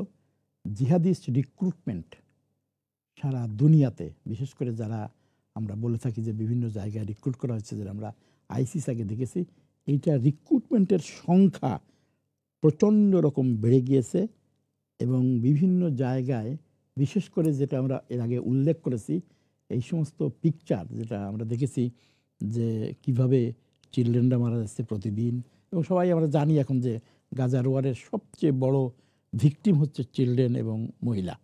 জিহাদিস্ট রিক্রুটমেন্ট সারা দুনিয়াতে, বিশেষ করে যারা আমরা বলে থাকি যে বিভিন্ন জায়গায় রিক্রুট করা হচ্ছে, যেটা আমরা আইসিস আগে দেখেছি, এইটা রিক্রুটমেন্টের সংখ্যা প্রচণ্ড রকম বেড়ে গিয়েছে এবং বিভিন্ন জায়গায়, বিশেষ করে যেটা আমরা এর আগে উল্লেখ করেছি, এই সমস্ত পিকচার যেটা আমরা দেখেছি যে কিভাবে চিলড্রেনরা মারা যাচ্ছে প্রতিদিন, এবং সবাই আমরা জানি এখন যে গাজার ওয়ারের সবচেয়ে বড় ভিকটিম হচ্ছে চিলড্রেন এবং মহিলা।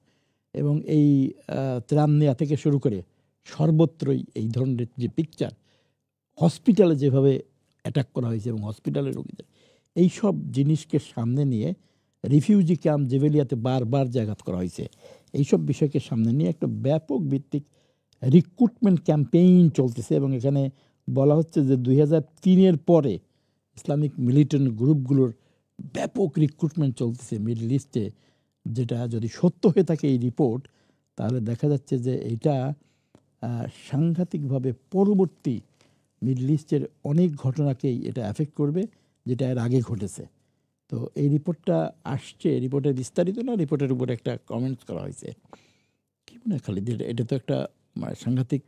এবং এই ত্রাণ নেওয়া থেকে শুরু করে সর্বত্রই এই ধরনের যে পিকচার, হসপিটালে যেভাবে অ্যাটাক করা হয়েছে এবং হসপিটালের রোগীদের, এইসব জিনিসকে সামনে নিয়ে রিফিউজি ক্যাম্প জেবেলিয়াতে বারবার জায়গাত করা হয়েছে। এইসব বিষয়কে সামনে নিয়ে একটা ব্যাপক ভিত্তিক রিক্রুটমেন্ট ক্যাম্পেইন চলতেছে এবং এখানে বলা হচ্ছে যে 2003-এর পরে ইসলামিক মিলিটেন্ট গ্রুপগুলোর ব্যাপক রিক্রুটমেন্ট চলতেছে মিডল ইস্টে, যেটা যদি সত্য হয়ে থাকে এই রিপোর্ট, তাহলে দেখা যাচ্ছে যে এটা সাংঘাতিকভাবে পরবর্তী মিডল ইস্টের অনেক ঘটনাকেই এটা এফেক্ট করবে, যেটা এর আগে ঘটেছে। তো এই রিপোর্টটা আসছে, রিপোর্টের বিস্তারিত না, রিপোর্টের উপর একটা কমেন্টস করা হয়েছে। কি মনে হয় খালিদ, এটা তো একটা সাংঘাতিক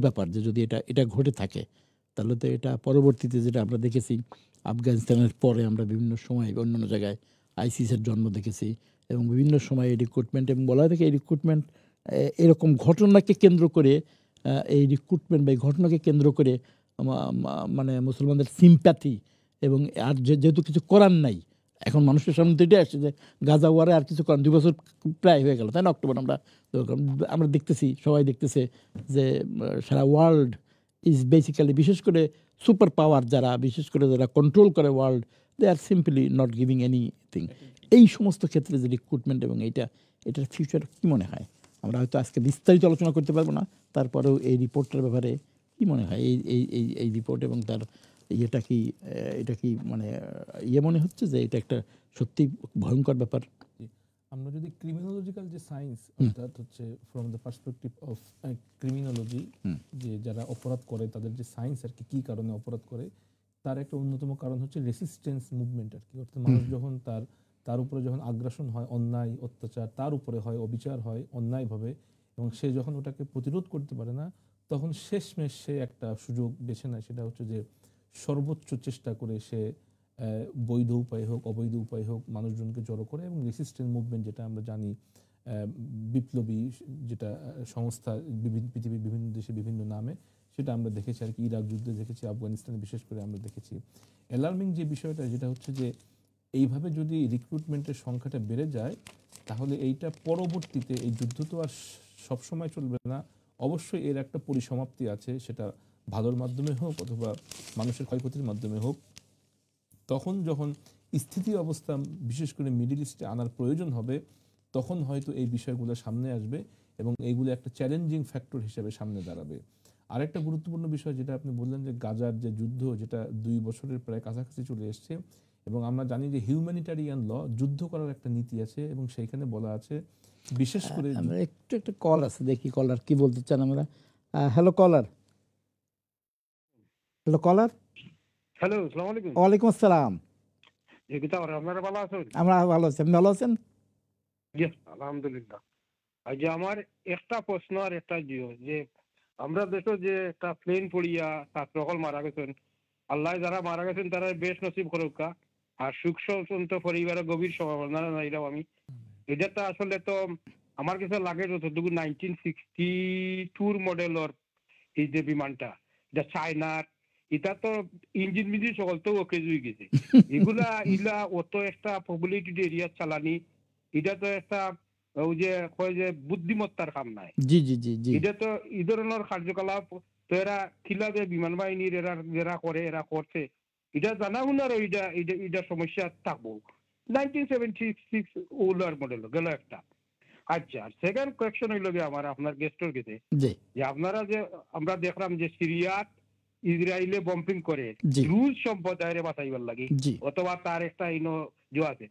ব্যাপার যে যদি এটা ঘটে থাকে, তাহলে তো এটা পরবর্তীতে যেটা আমরা দেখেছি আফগানিস্তানের পরে আমরা বিভিন্ন সময় অন্যান্য জায়গায় আইসিসের জন্ম দেখেছি এবং বিভিন্ন সময় এই রিক্রুটমেন্ট, এবং বলা থেকে এই রিক্রুটমেন্ট এরকম ঘটনাকে কেন্দ্র করে, এই রিক্রুটমেন্ট বা এই ঘটনাকে কেন্দ্র করে মুসলমানদের সিম্প্যাথি, এবং আর যেহেতু কিছু করার নাই, এখন মানুষের সামনে তো এটাই আসছে যে গাজা ওয়ারে আর কিছু করার 2 বছর প্রায় হয়ে গেল, তাই না? অক্টোবর আমরা দেখতেছি, সবাই দেখতেছে যে সারা ওয়ার্ল্ড ইজ বেসিক্যালি, বিশেষ করে সুপার পাওয়ার যারা, বিশেষ করে যারা কন্ট্রোল করে world, they are simply not giving anything. এই সমস্ত ক্ষেত্রে যে রিক্রুটমেন্ট এবং এটার ফিউচার কী মনে হয়? আমরা হয়তো আজকে বিস্তারিত আলোচনা করতে পারবো না, তারপরেও এই রিপোর্টটার ব্যাপারে কী মনে হয়? এই রিপোর্ট এবং তার এটা কি মনে হচ্ছে যে এটা একটা সত্যি ভয়ঙ্কর ব্যাপার? আমরা যদি ক্রিমিনোলজিক্যাল যে সায়েন্স, অর্থাৎ হচ্ছে from the perspective of criminology, যে যারা অপরাধ করে তাদের যে সায়েন্স আর কি কারণে অপরাধ করে, তার একটা অন্যতম কারণ হচ্ছে রেসিস্টেন্স মুভমেন্ট আর কি। অর্থাৎ মানুষ যখন তার উপরে যখন আগ্রাসন হয়, অন্যায় অত্যাচার তার উপরে হয়, অবিচার হয় অন্যায়ভাবে, এবং সে যখন ওটাকে প্রতিরোধ করতে পারে না, তখন শেষমেশ সে একটা সুযোগ বেছে নেয়, সেটা হচ্ছে যে সর্বোচ্চ চেষ্টা করে সে বৈধ উপায় হোক অবৈধ উপায় হোক মানুষজনকে জড়ো করে, এবং রেসিস্ট্যান্ট মুভমেন্ট যেটা আমরা জানি, বিপ্লবী যেটা সংস্থা পৃথিবীর বিভিন্ন দেশে বিভিন্ন নামে, সেটা আমরা দেখেছি আর কি, ইরাক যুদ্ধে দেখেছি, আফগানিস্তানে বিশেষ করে আমরা দেখেছি। অ্যালার্মিং যে বিষয়টা, যেটা হচ্ছে যে এইভাবে যদি রিক্রুটমেন্টের সংখ্যাটা বেড়ে যায়, তাহলে এইটা পরবর্তীতে, এই যুদ্ধ তো আর সবসময় চলবে না, অবশ্যই এর একটা পরিসমাপ্তি আছে, সেটা ভালোর মাধ্যমে হোক অথবা মানুষের ক্ষয়ক্ষতির মাধ্যমে হোক। তখন যখন স্থিতি অবস্থা বিশেষ করে মিডল ইস্টে আনার প্রয়োজন হবে, তখন হয়তো এই বিষয়গুলো সামনে আসবে এবং এইগুলো একটা চ্যালেঞ্জিং ফ্যাক্টর হিসেবে সামনে দাঁড়াবে। আরেকটা গুরুত্বপূর্ণ বিষয় যেটা আপনি বললেন যে গাজার যে যুদ্ধ, যেটা 2 বছরের প্রায় কাছাকাছি চলে এসছে, এবং আমরা জানি যে হিউম্যানিটারিয়ান ল, যুদ্ধ করার একটা নীতি আছে, এবং সেইখানে বলা আছে বিশেষ করে একটা কল আছে, দেখি কলার কি বলতে চান আমরা। হ্যালো কলার। হ্যালো, আসসালামু আলাইকুম। ওয়ালাইকুম আসসালাম। আপনারা ভালো আছেন? আমরা ভালো আছি, আপনি ভালো আছেন? জি আলহামদুলিল্লাহ। আজ আমার একটা প্রশ্ন আর একটা যে আমরা দেশে যে একটা প্লেন পড়িয়া ছাত্রসকল মারা গেছেন, আল্লাহ যারা মারা গেছেন তারা বেশ নসিব করুকা, আর সুখ সন্ত পরিবারের গভীর সম্ভাবনা নাইলাম আমি। এটা তো আসলে তো আমার কাছে লাগে যতটুকু 1962 মডেলের এই যে বিমানটা, এটা চায়নার, এটা তো ইঞ্জিন মিঞ্জিন সকল তো ওকে হয়ে গেছে। ইলা অত একটা পপুলেটেড এরিয়া চালানি, এটা তো একটা ওই যে কয় যে বুদ্ধিমত্তার কাম নাই। জি জি জি জি এটা তো এই ধরনের কার্যকলাপ তো এরা কিলাবে বিমান বাহিনীর এরা করে, এরা করছে, এটা জানা শুনার এটা সমস্যা থাকবো। 1976 ওলার মডেল গেল একটা। আচ্ছা, সেকেন্ড কোয়েশ্চন হইল গিয়ে আমার আপনার গেস্টর কাছে, জি যে আপনারা যে আমরা দেখলাম যে সিরিয়াত ইসরায়েলে বম্পিং করে জি রুশ সম্প্রদায়ের বাঁচাইবার লাগে, জি অথবা তার একটা আছে।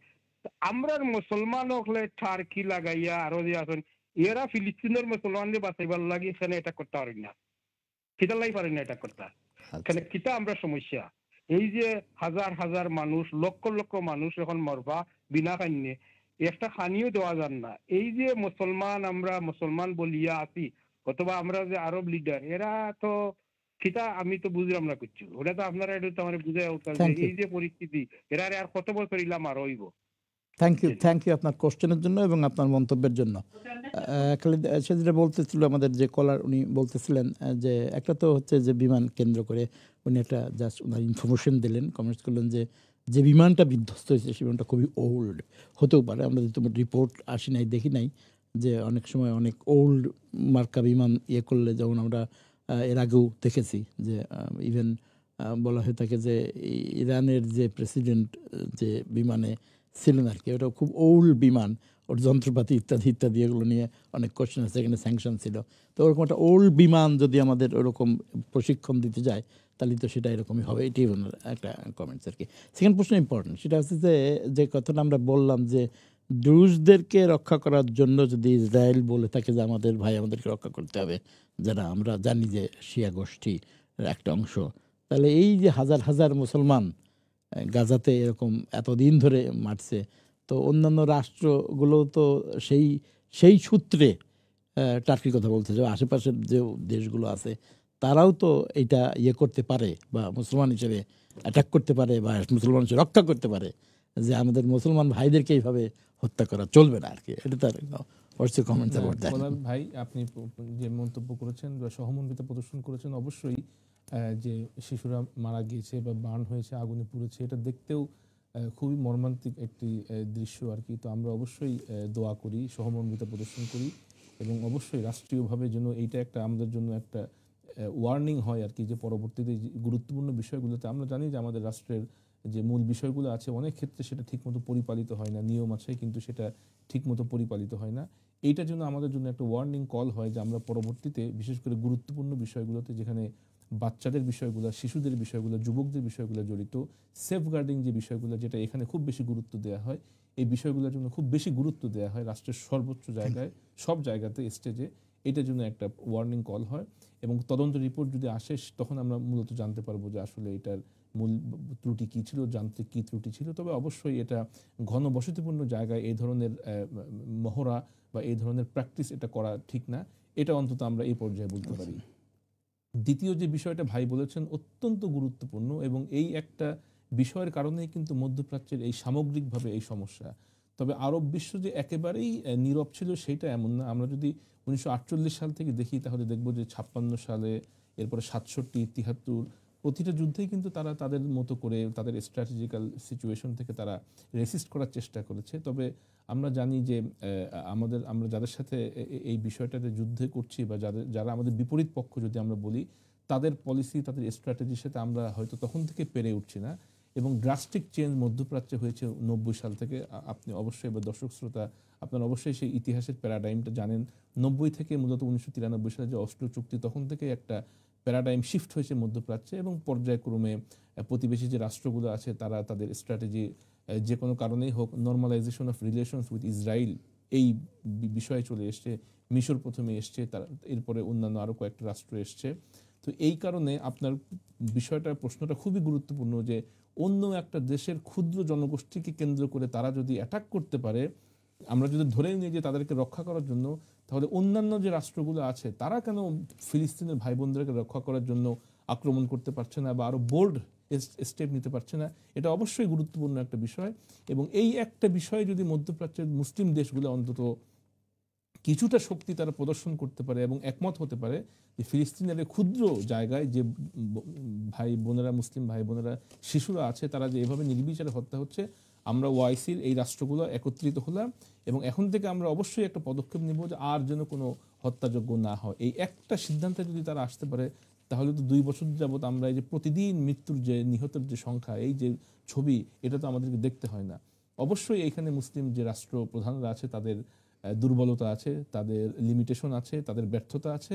আমরা মুসলমান হলে টার্কি লাগাইয়া আরো যে আছেন, এরা ফিলিস্তিনের মুসলমানদের বাঁচাইবার লাগে এখানে এটা করতে পারেন না, কিতা লাই পারেন না এটা করতে। এখানে কিতা আমরা সমস্যা, এই যে হাজার হাজার মানুষ, লক্ষ লক্ষ মানুষ এখন মরবা বিনা কান্যে, একটা খানিও দেওয়া যান না। এই যে মুসলমান, আমরা মুসলমান বলিয়া আছি, অথবা আমরা যে আরব লিডার, এরা তো কিতা আমি তো বুঝলাম না কিছু। ওটা তো আপনারা এটা তো আমার বুঝে উঠতে, এই যে পরিস্থিতি, এরা আর কত বছর ইলাম আর হইব। থ্যাংক ইউ আপনার কোশ্চেনের জন্য এবং আপনার মন্তব্যের জন্য। খালিদ, সে যেটা বলতেছিল আমাদের যে কলার, উনি বলতেছিলেন যে একটা তো হচ্ছে যে বিমান কেন্দ্র করে উনি একটা জাস্ট ওনার ইনফরমেশন দিলেন, কমেন্টস করলেন যে যে বিমানটা বিধ্বস্ত হয়েছে সে বিমানটা খুবই ওল্ড হতেও পারে। আমরা যেহেতু রিপোর্ট আসি নাই, দেখি নাই, যে অনেক সময় অনেক ওল্ড মার্কা বিমান ইয়ে করলে, যেমন আমরা এর আগেও দেখেছি যে ইভেন বলা হয়ে থাকে যে ইরানের যে প্রেসিডেন্ট যে বিমানে ছিলেন আর কি, ওটা খুব ওল্ড বিমান, ওর যন্ত্রপাতি ইত্যাদি ইত্যাদি এগুলো নিয়ে অনেক কোশ্চেন আছে, এখানে স্যাংশন ছিল। তো ওরকম একটা ওল্ড বিমান যদি আমাদের ওরকম প্রশিক্ষণ দিতে যায় তাহলে তো সেটা এরকমই হবে, এটাই ওনার একটা কমেন্টস আর কি। সেকেন্ড প্রশ্ন ইম্পর্টেন্ট, সেটা হচ্ছে যে কথাটা আমরা বললাম যে ড্রুজদেরকে রক্ষা করার জন্য যদি ইসরায়েল বলে থাকে যে আমাদের ভাই আমাদেরকে রক্ষা করতে হবে, যারা আমরা জানি যে শিয়া গোষ্ঠীর একটা অংশ, তাহলে এই যে হাজার হাজার মুসলমান গাজাতে এরকম এতদিন ধরে মারছে, তো অন্যান্য রাষ্ট্রগুলো তো সেই সূত্রে টার্কির কথা বলছে, যে আশেপাশের যে দেশগুলো আছে তারাও তো এটা ইয়ে করতে পারে, বা মুসলমান হিসেবে অ্যাটাক করতে পারে, বা মুসলমান হিসেবে রক্ষা করতে পারে, যে আমাদের মুসলমান ভাইদেরকে এইভাবে হত্যা করা চলবে না আর কি। এটা তার কমেন্টস ভাই, আপনি যে মন্তব্য করেছেন বা সহমর্মিতা প্রদর্শন করেছেন, অবশ্যই যে শিশুরা মারা গিয়েছে বা বার্ন হয়েছে, আগুনে পুড়েছে, এটা দেখতেও খুবই মর্মান্তিক একটি দৃশ্য আর কি। তো আমরা অবশ্যই দোয়া করি, সহমর্মিতা প্রদর্শন করি, এবং অবশ্যই রাষ্ট্রীয়ভাবে যেন এইটা একটা আমাদের জন্য একটা ওয়ার্নিং হয় আর কি, যে পরবর্তীতে গুরুত্বপূর্ণ বিষয়গুলোতে আমরা জানি যে আমাদের রাষ্ট্রের যে মূল বিষয়গুলো আছে অনেক ক্ষেত্রে সেটা ঠিকমতো পরিপালিত হয় না, নিয়ম আছে কিন্তু সেটা ঠিকমতো পরিপালিত হয় না। এইটার জন্য আমাদের জন্য একটা ওয়ার্নিং কল হয় যে আমরা পরবর্তীতে বিশেষ করে গুরুত্বপূর্ণ বিষয়গুলোতে, যেখানে বাচ্চাদের বিষয়গুলো, শিশুদের বিষয়গুলো, যুবকদের বিষয়গুলো জড়িত, সেফগার্ডিং যে বিষয়গুলো, যেটা এখানে খুব বেশি গুরুত্ব দেওয়া হয়, এই বিষয়গুলোর জন্য খুব বেশি গুরুত্ব দেওয়া হয় রাষ্ট্রের সর্বোচ্চ জায়গায়, সব জায়গাতে, স্টেজে। এটার জন্য একটা ওয়ার্নিং কল হয়, এবং তদন্ত রিপোর্ট যদি আসে তখন আমরা মূলত জানতে পারবো যে আসলে এটার মূল ত্রুটি কী ছিল, যান্ত্রিক কী ত্রুটি ছিল। তবে অবশ্যই এটা ঘনবসতিপূর্ণ জায়গায় এই ধরনের মহড়া বা এই ধরনের প্র্যাকটিস এটা করা ঠিক না, এটা অন্তত আমরা এই পর্যায়ে বলতে পারি। দ্বিতীয় যে বিষয়টা ভাই বলেছেন অত্যন্ত গুরুত্বপূর্ণ, এবং এই একটা বিষয়ের কারণেই কিন্তু মধ্যপ্রাচ্যের এই সামগ্রিকভাবে এই সমস্যা। তবে আরব বিশ্ব যে একেবারেই নীরব ছিল সেইটা এমন না। আমরা যদি 1948 সাল থেকে দেখি তাহলে দেখব যে 56 সালে, এরপরে 67, 73, প্রতিটা যুদ্ধেই কিন্তু তারা তাদের মতো করে তাদের স্ট্র্যাটেজিক্যাল সিচুয়েশন থেকে তারা রেসিস্ট করার চেষ্টা করেছে। তবে আমরা জানি যে আমরা যাদের সাথে এই বিষয়টাতে যুদ্ধ করছি, বা যারা আমাদের বিপরীত পক্ষ যদি আমরা বলি, তাদের পলিসি, তাদের স্ট্র্যাটেজির সাথে আমরা হয়তো তখন থেকে পেরে উঠছি না, এবং ড্রাস্টিক চেঞ্জ মধ্যপ্রাচ্যে হয়েছে 90 সাল থেকে। আপনি অবশ্যই, বা দর্শক শ্রোতা আপনারা অবশ্যই সেই ইতিহাসের প্যারাডাইমটা জানেন। 90 থেকে মূলত 1993 সালে যে অস্লো চুক্তি, তখন থেকে একটা প্যারাডাইম শিফট হয়েছে মধ্যপ্রাচ্যে, এবং পর্যায়ক্রমে প্রতিবেশী যে রাষ্ট্রগুলো আছে তারা তাদের স্ট্র্যাটেজি যে কোনো কারণেই হোক, normalisation of relations with Israel এই বিষয়ে চলে এসছে। মিশর প্রথমে এসছে, এরপরে অন্যান্য আরও কয়েকটা রাষ্ট্র এসছে। তো এই কারণে আপনার প্রশ্নটা খুবই গুরুত্বপূর্ণ, যে অন্য একটা দেশের ক্ষুদ্র জনগোষ্ঠীকে কেন্দ্র করে তারা যদি অ্যাটাক করতে পারে, আমরা যদি ধরে নিই যে তাদেরকে রক্ষা করার জন্য, তাহলে অন্যান্য যে রাষ্ট্রগুলো আছে তারা কেন ফিলিস্তিনের ভাই বোনদেরকে রক্ষা করার জন্য আক্রমণ করতে পারছে না বা আরো বোল্ড স্টেপ নিতে পারছে না? এটা অবশ্যই গুরুত্বপূর্ণ একটা বিষয়, এবং এই একটা বিষয়ে যদি মধ্যপ্রাচ্যের মুসলিম দেশগুলো অন্তত কিছুটা শক্তি তারা প্রদর্শন করতে পারে এবং একমত হতে পারে যে ফিলিস্তিনের ক্ষুদ্র জায়গায় যে ভাই বোনেরা, মুসলিম ভাই বোনেরা, শিশুরা আছে, তারা যে এভাবে নির্বিচারে হত্যা হচ্ছে, আমরা ওআইসির এই রাষ্ট্রগুলো একত্রিত হলাম এবং এখন থেকে আমরা অবশ্যই একটা পদক্ষেপ নিব যে আর যেন কোনো হত্যাযোগ্য না হয়। এই একটা সিদ্ধান্তে যদি তারা আসতে পারে তাহলে তো 2 বছর যাবত আমরা এই যে প্রতিদিন মৃত্যুর যে নিহতের যে সংখ্যা, এই যে ছবি, এটা তো আমাদেরকে দেখতে হয় না। অবশ্যই এখানে মুসলিম যে রাষ্ট্র প্রধানরা আছে তাদের দুর্বলতা আছে, তাদের লিমিটেশন আছে, তাদের ব্যর্থতা আছে।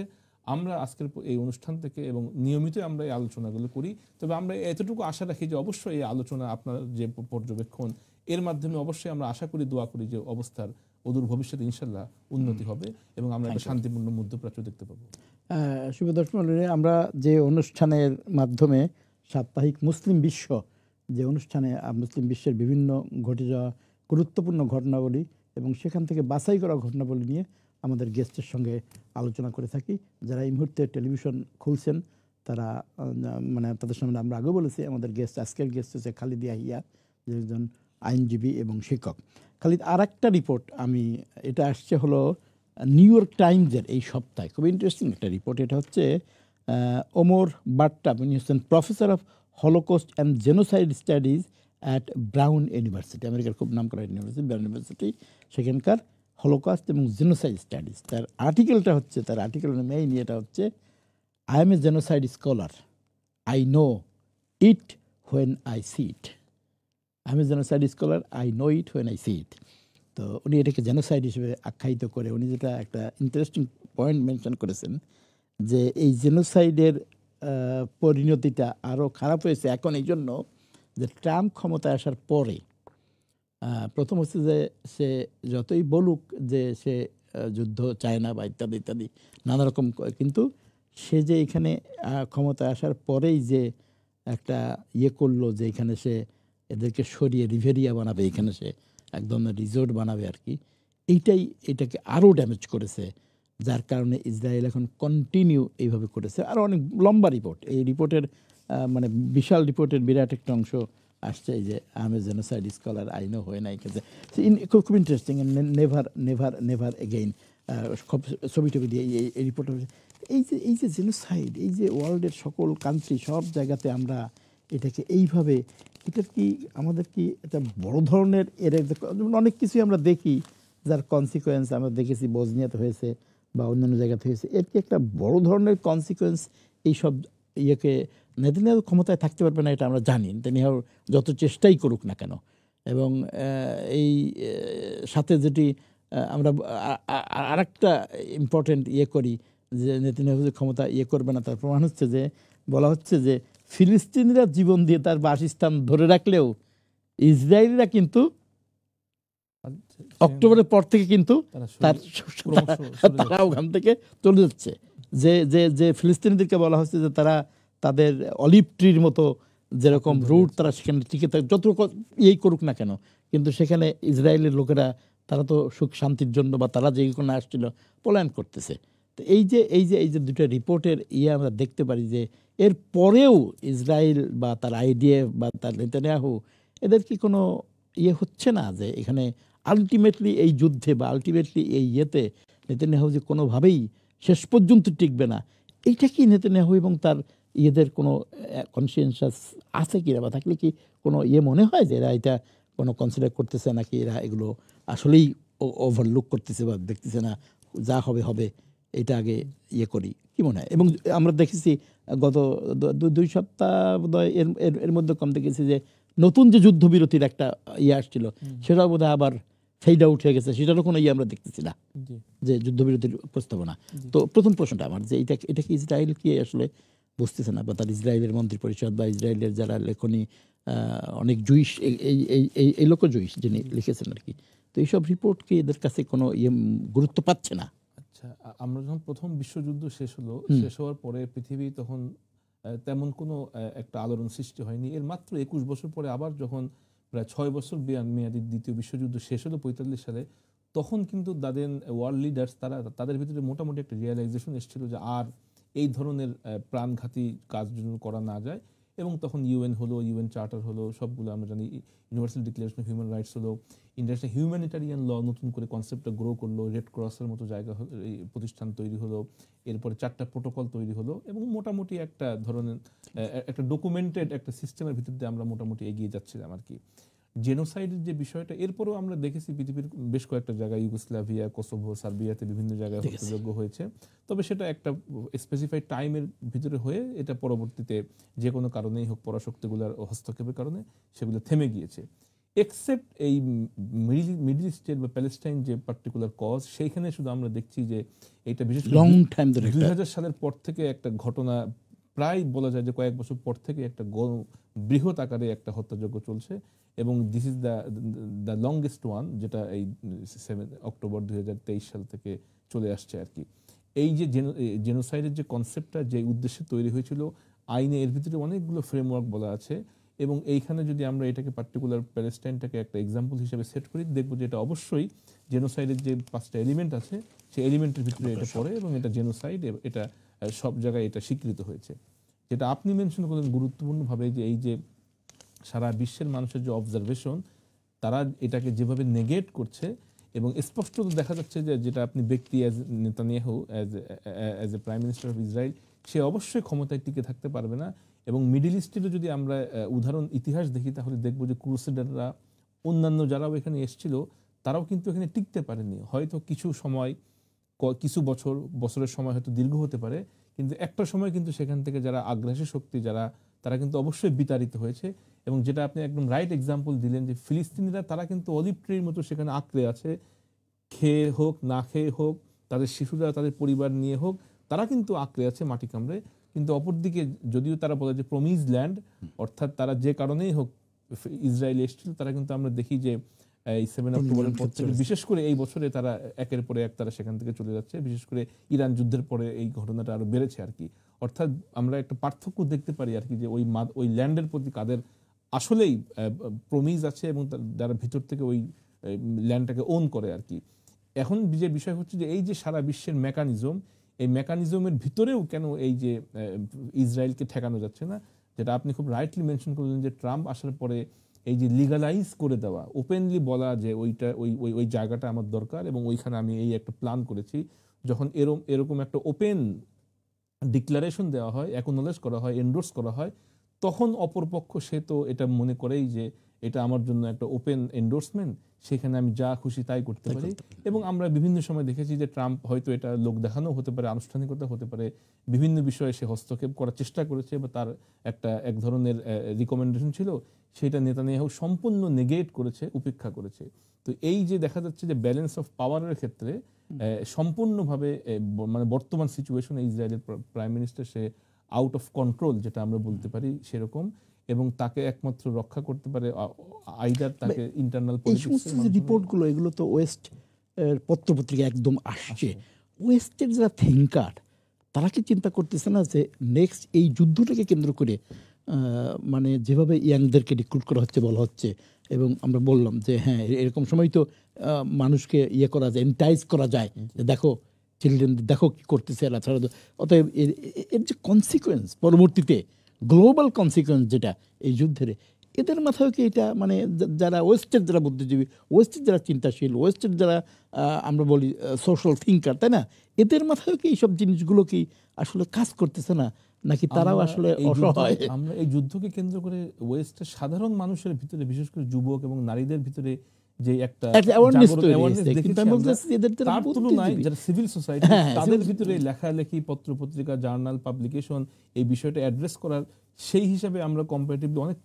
আমরা আজকের এই অনুষ্ঠান থেকে এবং নিয়মিত আমরা এই আলোচনাগুলো করি, তবে আমরা এতটুকু আশা রাখি যে অবশ্যই এই আলোচনা, আপনার যে পর্যবেক্ষণ, এর মাধ্যমে অবশ্যই আমরা আশা করি, দোয়া করি যে অবস্থার অদূর ভবিষ্যতে ইনশাল্লাহ উন্নতি হবে এবং আমরা একটা শান্তিপূর্ণ মধ্যপ্রাচ্য দেখতে পাবো। শুভ দর্শক মণ্ডলী, আমরা যে অনুষ্ঠানের মাধ্যমে সাপ্তাহিক মুসলিম বিশ্ব, যে অনুষ্ঠানে মুসলিম বিশ্বের বিভিন্ন ঘটে যাওয়া গুরুত্বপূর্ণ ঘটনাবলী এবং সেখান থেকে বাছাই করা ঘটনাবলী নিয়ে আমাদের গেস্টের সঙ্গে আলোচনা করে থাকি। যারা এই মুহূর্তে টেলিভিশন খুলছেন তারা মানে তাদের সামনে আমরা আগে বলেছি, আমাদের গেস্ট, আজকের গেস্ট হচ্ছে খালিদ ইয়াহিয়া, যে একজন আইনজীবী এবং শিক্ষক। খালিদ, আর একটা রিপোর্ট এটা আসছে হলো নিউ ইয়র্ক টাইমসের এই সপ্তাহে, খুব ইন্টারেস্টিং একটা রিপোর্ট। এটা হচ্ছে ওমর বাট্টাব, উনি হচ্ছেন professor of holocaust and genocide studies at Brown University, আমেরিকার খুব নাম করা ইউনিভার্সিটি, ব্রাউন ইউনিভার্সিটি, সেখানকার হলোকস্ট এবং জেনোসাইড স্টাডিজ। তার আর্টিকেলের মেইন এটা হচ্ছে, I am a genocide scholar, I know it when I see it. I am a genocide scholar, I know it when I see it. তো উনি এটাকে genocide হিসেবে আখ্যায়িত করে উনি যেটা একটা ইন্টারেস্টিং পয়েন্ট মেনশন করেছেন, যে এই জেনোসাইডের পরিণতিটা আরও খারাপ হয়েছে এখন এই জন্য যে ট্রাম্প ক্ষমতায় আসার পরে প্রথম হচ্ছে যে সে যতই বলুক যে সে যুদ্ধ চায় না বা ইত্যাদি ইত্যাদি নানা রকম, কিন্তু সে যে এখানে ক্ষমতায় আসার পরেই যে একটা করলো যে এখানে সে এদেরকে সরিয়ে রিভেরিয়া বানাবে, এখানে সে একদম রিসোর্ট বানাবে আর কি, এটাকে আরও ড্যামেজ করেছে, যার কারণে ইসরায়েল এখন কন্টিনিউ এইভাবে করেছে। আরও অনেক লম্বা রিপোর্ট, এই রিপোর্টের মানে বিশাল রিপোর্টের বিরাট একটা অংশ আসছে, এই যে I am a genocide scholar, I know when I can, খুব interesting, never never never again, ছবি টবি দিয়ে এই রিপোর্ট। এই যে জেনোসাইড, এই যে ওয়ার্ল্ডের সকল কান্ট্রি, সব জায়গাতে আমরা এটাকে এইভাবে, এটা কি আমাদের কি একটা বড় ধরনের অনেক কিছুই আমরা দেখি যার কনসিকোয়েন্স আমরা দেখেছি, বজনিয়াতে হয়েছে বা অন্যান্য জায়গাতে হয়েছে, এর কি একটা বড় ধরনের কনসিকোয়েন্স এইসব নেতানিয়াহু ক্ষমতায় থাকতে পারবে না, এটা আমরা জানি। নেতানিয়াহু যত চেষ্টাই করুক না কেন, এবং এই সাথে যেটি আমরা আরেকটা ইম্পর্টেন্ট করি যে নেতানিয়াহু যে ক্ষমতা করবে না, তার প্রমাণ হচ্ছে যে বলা হচ্ছে যে ফিলিস্তিনিরা জীবন দিয়ে তার বাসস্থান ধরে রাখলেও ইসরায়েলিরা কিন্তু অক্টোবরের পর থেকে কিন্তু তারা ওখান থেকে চলে যাচ্ছে। যে ফিলিস্তিনিদেরকে বলা হচ্ছে যে তারা তাদের অলিভ ট্রির মতো যেরকম রুট, তারা সেখানে টিকে থাকে যত করুক না কেন, কিন্তু সেখানে ইসরায়েলের লোকেরা তারা তো সুখ শান্তির জন্য বা তারা যে কোনো আসছিল পলায়ন করতেছে। তো এই যে দুটো রিপোর্টের আমরা দেখতে পারি যে এর পরেও ইসরায়েল বা তার আইডিএফ বা তার নেতানিয়াহু এদের কি কোনো হচ্ছে না যে এখানে আলটিমেটলি এই যুদ্ধে বা আলটিমেটলি এই নেতানিয়াহু যে কোনোভাবেই শেষ পর্যন্ত টিকবে না, এইটা কি নেতানিয়াহু এবং তার কোনো কনসিয়েন্সাস আছে কি, বা থাকলে কি কোনো মনে হয় যে এরা এটা কোনো কনসিডার করতেছে, নাকি এরা এগুলো আসলেই ওভারলুক করতেছে বা দেখতেছে না, যা হবে হবে, এটা আগে করি, কি মনে হয়? এবং আমরা দেখেছি গত 2 সপ্তাহ বোধহয় এর মধ্যে কম দেখেছি যে নতুন যে যুদ্ধবিরতির একটা আসছিল, সেটাও বোধহয় আবার ফেড আউট হয়ে গেছে, সেটারও কোনো আমরা দেখতেছি না যে যুদ্ধবিরতির প্রস্তাবনা। তো প্রথম প্রশ্নটা আমার যে এটা কি ইসরায়েল কি আসলে বুঝতেছে না, বা তার ইসরায়েলের মন্ত্রী পরিষদ বা ইসরায়েলের যারা লেখনী অনেক জুইশ, এই লোক জুইশ যিনি লিখেছেন আর কি, তো এইসব রিপোর্ট কি এদের কাছে কোনো গুরুত্ব পাচ্ছে না? আচ্ছা, আমরা যখন প্রথম বিশ্বযুদ্ধ শেষ হওয়ার পরে পৃথিবী তখন তেমন কোনো একটা আলোড়ন সৃষ্টি হয়নি। এর মাত্র 21 বছর পরে আবার যখন প্রায় 6 বছর মেয়াদী দ্বিতীয় বিশ্বযুদ্ধ শেষ হলো 45 সালে, তখন কিন্তু তাদের ওয়ার্ল্ড লিডার্স তাদের ভিতরে মোটামুটি একটা রিয়েলাইজেশন এসেছিল যে আর এই ধরনের প্রাণঘাতী কাজ যদি করা না যায়, এবং তখন ইউএন হলো, ইউএন চার্টার হলো, সবগুলো আমরা জানি, universal declaration of human rights হলো, ইন্টারন্যাশনাল হিউম্যানিটারিয়ান ল নতুন করে কনসেপ্টটা গ্রো করলো, রেড ক্রসের মতো জায়গা প্রতিষ্ঠান তৈরি হলো, এরপরে 4টা প্রোটোকল তৈরি হলো, এবং মোটামুটি একটা ধরনের একটা ডকুমেন্টেড একটা সিস্টেমের ভিতর দিয়ে আমরা মোটামুটি এগিয়ে যাচ্ছিলাম আর কি। জেনোসাইডের যে বিষয়টা, এরপরেও আমরা দেখেছি পৃথিবীর বেশ কয়েকটা জায়গায়, ইউগোস্লাভিয়া, কোসোভো, সার্বিয়াতে বিভিন্ন জায়গায় হত্যাযজ্ঞ হয়েছে, তবে সেটা একটা স্পেসিফাইড টাইমের ভিতরে হয়ে এটা পরবর্তীতে যে কোনো কারণেই হোক, পরাশক্তিগুলোর হস্তক্ষেপের কারণে সেগুলো থেমে গিয়েছে। এক্সেপ্ট এই মিডল ইস্টের বা প্যালেস্টাইন যে পার্টিকুলার কজ, সেইখানে শুধু আমরা দেখছি যে এটা বিশেষ করে 2000 সালের পর থেকে একটা ঘটনা, প্রায় বলা যায় যে কয়েক বছর পর থেকে একটা বৃহৎ আকারে একটা হত্যাযজ্ঞ চলছে, এবং this is the longest one, যেটা এই 7 অক্টোবর 2023 সাল থেকে চলে আসছে আর কি। এই যে জেনোসাইডের যে কনসেপ্টটা যে উদ্দেশ্যে তৈরি হয়েছিল, আইনে এর ভিতরে অনেকগুলো ফ্রেমওয়ার্ক বলা আছে, এবং এইখানে যদি আমরা এটাকে পার্টিকুলার প্যালেস্টাইনটাকে একটা এক্সাম্পল হিসেবে সেট করি, দেখবো যে এটা অবশ্যই জেনোসাইডের যে 5টা এলিমেন্ট আছে সেই এলিমেন্টের ভিতরে এটা পড়ে, এবং এটা জেনোসাইড, এটা সব জায়গায় এটা স্বীকৃত হয়েছে। যেটা আপনি মেনশন করলেন গুরুত্বপূর্ণভাবে, যে এই যে সারা বিশ্বের মানুষের যে অবজারভেশন, তারা এটাকে যেভাবে নেগেট করছে, এবং স্পষ্টত দেখা যাচ্ছে যে যেটা আপনি ব্যক্তি as Netanyahu as a prime minister of Israel, সে অবশ্যই ক্ষমতায় টিকে থাকতে পারবে না। এবং মিডল ইস্টেরও যদি আমরা উদাহরণ ইতিহাস দেখি, তাহলে দেখবো যে ক্রুসেডাররা, অন্যান্য যারাও এখানে এসেছিল, তারাও কিন্তু এখানে টিকতে পারেনি। হয়তো কিছু সময়, কিছু বছরের সময় হয়তো দীর্ঘ হতে পারে, কিন্তু একটা সময় কিন্তু সেখান থেকে যারা আগ্রাসী শক্তি, তারা কিন্তু অবশ্যই বিতাড়িত হয়েছে। এবং যেটা আপনি একদম রাইট এক্সাম্পল দিলেন, যে ফিলিস্তিনিরা তারা কিন্তু অলিভ ট্রির মতো সেখানে আঁকড়ে আছে, খেয়ে হোক না খেয়ে হোক, তাদের শিশুরা তাদের পরিবার নিয়ে হোক, তারা কিন্তু আঁকড়ে আছে মাটি কামড়ে। কিন্তু অপরদিকে যদিও তারা বলে যে প্রমিজ ল্যান্ড, অর্থাৎ তারা যে কারণেই হোক ইসরায়েল এসেছিল, তারা কিন্তু আমরা দেখি যে এই 7 অক্টোবরের পর থেকে, বিশেষ করে এই বছরে তারা একের পরে এক তারা সেখান থেকে চলে যাচ্ছে। বিশেষ করে ইরান যুদ্ধের পরে এই ঘটনাটা আরো বেড়েছে আর কি। অর্থাৎ আমরা একটা পার্থক্য দেখতে পারি আর কি, যে ওই ল্যান্ডের প্রতি কাদের আসলেই প্রমিজ আছে, এবং যারা ভিতর থেকে ওই ল্যান্ডটাকে ওন করে আর কি। এখন যে বিষয় হচ্ছে যে এই যে সারা বিশ্বের মেকানিজম, এই মেকানিজমের ভিতরেও কেন এই যে ইসরায়েলকে ঠেকানো যাচ্ছে না, যেটা আপনি খুব রাইটলি মেনশন করলেন, যে ট্রাম্প আসার পরে এই যে লিগালাইজ করে দেওয়া, ওপেনলি বলা যে ওই জায়গাটা আমার দরকার, এবং ওইখানে আমি এই একটা প্ল্যান করেছি, যখন এরকম একটা ওপেন ডিক্লারেশন দেওয়া হয়, অ্যাকনোলেজ করা হয়, এন্ডোর্স করা হয়, তখন অপরপক্ষ সে তো এটা মনে করেই যে এটা আমার জন্য একটা ওপেন এন্ডোর্সমেন্ট, সেখানে আমি যা খুশি তাই করতে পারি। এবং আমরা বিভিন্ন সময় দেখেছি যে ট্রাম্প হয়তো এটা লোক দেখানো হতে পারে, আনুষ্ঠানিকতা হতে পারে, বিভিন্ন বিষয়ে সে হস্তক্ষেপ করার চেষ্টা করেছে, বা তার এক ধরনের রিকমেন্ডেশন ছিল, সেটা নেতানিয়াহু সম্পূর্ণ নেগেট করেছে, উপেক্ষা করেছে। তো এই যে দেখা যাচ্ছে যে ব্যালেন্স অফ পাওয়ারের ক্ষেত্রে সম্পূর্ণভাবে মানে বর্তমান সিচুয়েশনে ইসরায়েলের prime minister say out of control, যেটা আমরা বলতে পারি সেরকম, এবং তাকে একমাত্র রক্ষা করতে পারে আইদার তাকে ইন্টারনাল পলিটিক্স। এই রিপোর্টগুলো, এগুলো তো ওয়েস্ট পত্রপত্রিকা একদম আসছে। ওয়েস্টের যারা থিঙ্কার, তারা কি চিন্তা করতেছে না যে নেক্সট এই যুদ্ধটাকে কেন্দ্র করে মানে যেভাবে ইয়াংদেরকে রিক্রুট করা হচ্ছে, বলা হচ্ছে, এবং আমরা বললাম যে হ্যাঁ এরকম সময় তো মানুষকে করা যায়, এন্টাইজ করা যায়, যে দেখো চিলড্রেন, দেখো কি করতেছে এরা। ছাড়া অতএব এর যে কনসিকুয়েন্স পরবর্তীতে, গ্লোবাল কনসিকুয়েন্স যেটা এই যুদ্ধের, এদের মাথায় কি এটা, মানে যারা ওয়েস্টের যারা বুদ্ধিজীবী, ওয়েস্টের যারা চিন্তাশীল, ওয়েস্টের যারা আমরা বলি সোশ্যাল থিঙ্কার, তাই না, এদের মাথায় কি এইসব জিনিসগুলো কি আসলে কাজ করতেছে না, নাকি তারাও আসলে অসহায়? আমরা এই যুদ্ধকে কেন্দ্র করে ওয়েস্টের সাধারণ মানুষের ভিতরে, বিশেষ করে যুবক এবং নারীদের ভিতরে যে একটা তার তুলনায় যারা সিভিল সোসাইটি, তাদের ভিতরে লেখালেখি, পত্রপত্রিকা, জার্নাল, পাবলিকেশন, এই বিষয়টা অ্যাড্রেস করার, সেই হিসাবে আমরা কম্পারেটিভলি অনেক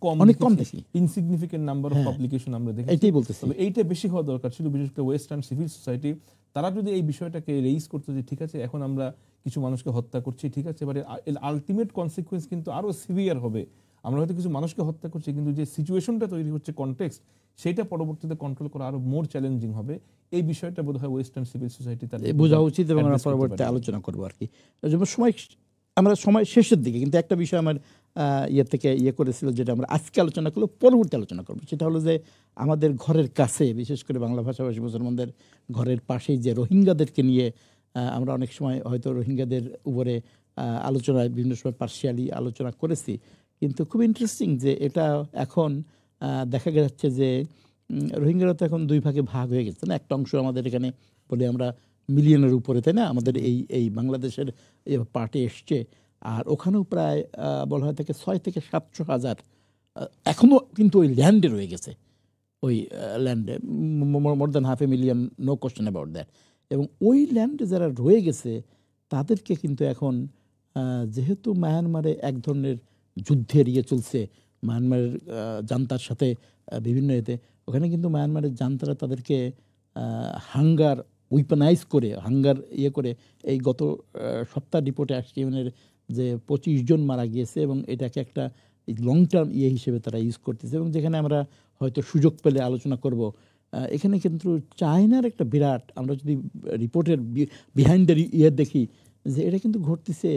কম দেখি, ইনসিগনিফিকেন্ট নাম্বার অফ পাবলিকেশন আমরা দেখি। এটাই বলতেছি, তবে এইটা বেশি হওয়া দরকার ছিল, বিশেষ করে ওয়েস্টার্ন সিভিল সোসাইটি। তারা যদি এই বিষয়টাকে রেইজ করতো যে ঠিক আছে, এখন আমরা কিছু মানুষকে হত্যা করছি, ঠিক আছে, এবারে আলটিমেট কনসিকুয়েন্স কিন্তু আরো সিভিয়ার হবে। আমরা হয়তো কিছু মানুষকে হত্যা করছি, কিন্তু যে সিচুয়েশনটা তৈরি হচ্ছে, কনটেক্সট, সেটা পরবর্তীতে কন্ট্রোল করা আরো মোর চ্যালেঞ্জিং হবে। এই বিষয়টা বোধহয় ওয়েস্টার্ন সিভিল সোসাইটি তার বোঝা উচিত, এবং আমরা পরবর্তীতে আলোচনা করবো আর কি। সময় আমরা শেষের দিকে, কিন্তু একটা বিষয় আমার ইয়ে থেকে ইয়ে করেছিল, যেটা আমরা আজকে আলোচনা করবো, পরবর্তী আলোচনা করবো, সেটা হলো যে আমাদের ঘরের কাছে, বিশেষ করে বাংলা ভাষাভাষী মুসলমানদের ঘরের পাশেই যে রোহিঙ্গাদেরকে নিয়ে আমরা অনেক সময় হয়তো রোহিঙ্গাদের উপরে আলোচনায় বিভিন্ন সময় পার্শিয়ালি আলোচনা করেছি, কিন্তু খুব ইন্টারেস্টিং যে এটা এখন দেখা যাচ্ছে যে রোহিঙ্গারা তো এখন দুই ভাগে ভাগ হয়ে গেছে না। একটা অংশ আমাদের এখানে বলে আমরা মিলিয়নের উপরে, তাই না, আমাদের এই বাংলাদেশের পার্টে এসছে, আর ওখানেও প্রায় বলা হয় থেকে 6 থেকে 700,000 এখনও কিন্তু ওই ল্যান্ডে রয়ে গেছে, ওই ল্যান্ডে more than 500,000, no question about that. এবং ওই ল্যান্ডে যারা রয়ে গেছে তাদেরকে কিন্তু এখন যেহেতু মায়ানমারে এক ধরনের যুদ্ধের ইয়ে চলছে, মায়ানমারের জান্তার সাথে বিভিন্ন এতে, ওখানে কিন্তু মায়ানমারের জান্তারা তাদেরকে হাঙ্গার উইপনাইজ করে, হাঙ্গার ইয়ে করে, এই গত সপ্তাহ রিপোর্টে আসছে যে 25 জন মারা গিয়েছে, এবং এটাকে একটা লং টার্ম ইয়ে হিসেবে তারা ইউজ করতেছে। এবং যেখানে আমরা হয়তো সুযোগ পেলে আলোচনা করব, এখানে কিন্তু চায়নার একটা বিরাট, আমরা যদি রিপোর্টের বিহাইন্ড দ্য ইয়ে দেখি যে এটা কিন্তু ঘটতেছে,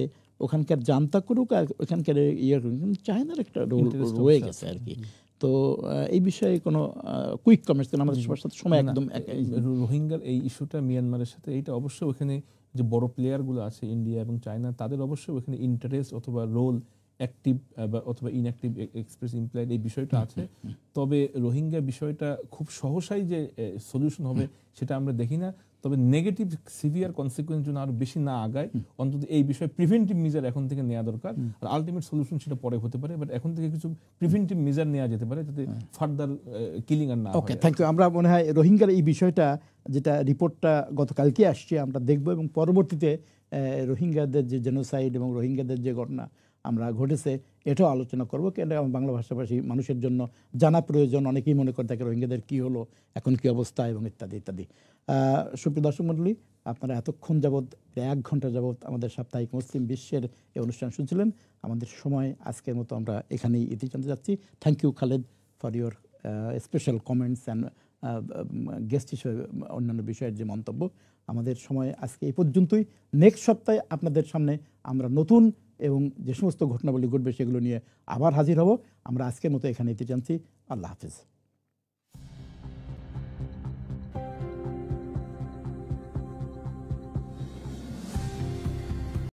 ওখানকার জান্তা করুক আর ওখানকার ইয়ে করুক, কিন্তু চায়নার একটা রোল রয়ে গেছে আর কি। তো এই বিষয়ে কোনো কুইক কমেন্টস, কারণ আমাদের সবার সাথে সময় একদম রোহিঙ্গার এই ইস্যুটা মিয়ানমারের সাথে এইটা অবশ্যই ওখানে যে বড় প্লেয়ারগুলো আছে ইন্ডিয়া এবং চায়না, তাদের অবশ্যই ওখানে ইন্টারেস্ট অথবা রোল, অ্যাক্টিভ অথবা ইনঅ্যাক্টিভ এক্সপ্রেস ইমপ্লাইড এই বিষয়টা আছে। তবে রোহিঙ্গা বিষয়টা খুব সহসাই যে সলিউশন হবে সেটা আমরা দেখি না। তবে নেগেটিভ সিভিয়ার কনসিকুয়েন্স জন্য আরো বেশি না আগায়, অন্তত এই বিষয়ে প্রিভেন্টিভ মেজার এখন থেকে নেওয়া দরকার। আর আলটিমেট সলিউশন সেটা পরে হতে পারে, বাট এখন থেকে কিছু প্রিভেন্টিভ মেজার নেওয়া যেতে পারে যাতে ফার্দার কিলিং আর না হয়। ওকে, থ্যাংক ইউ। আমরা মনে হয় রোহিঙ্গার এই বিষয়টা, যেটা রিপোর্টটা গতকালকে আসছে, আমরা দেখব, এবং পরবর্তীতে রোহিঙ্গাদের যে জেনোসাইড এবং রোহিঙ্গাদের যে ঘটনা আমরা ঘটেছে এটাও আলোচনা করবো, কেন বাংলা ভাষাভাষী মানুষের জন্য জানা প্রয়োজন। অনেকেই মনে করে থাকে রোহিঙ্গাদের কী হলো, এখন কী অবস্থা, এবং ইত্যাদি ইত্যাদি। সুপ্রিয় দর্শক মণ্ডলী, আপনারা এতক্ষণ যাবৎ, প্রায় 1 ঘন্টা যাবৎ আমাদের সাপ্তাহিক মুসলিম বিশ্বের এই অনুষ্ঠান শুনছিলেন। আমাদের সময় আজকের মতো আমরা এখানেই ইতি জানতে যাচ্ছি। Thank you Khaled for your special comments and guest হিসেবে অন্যান্য বিষয়ের যে মন্তব্য। আমাদের সময় আজকে এই পর্যন্তই। নেক্সট সপ্তাহে আপনাদের সামনে আমরা নতুন এবং যে সমস্ত ঘটনাবলী ঘটবে সেগুলো নিয়ে আবার হাজির হব। আমরা আজকের মতো এখানে ইতি জানছি। আল্লাহ হাফিজ।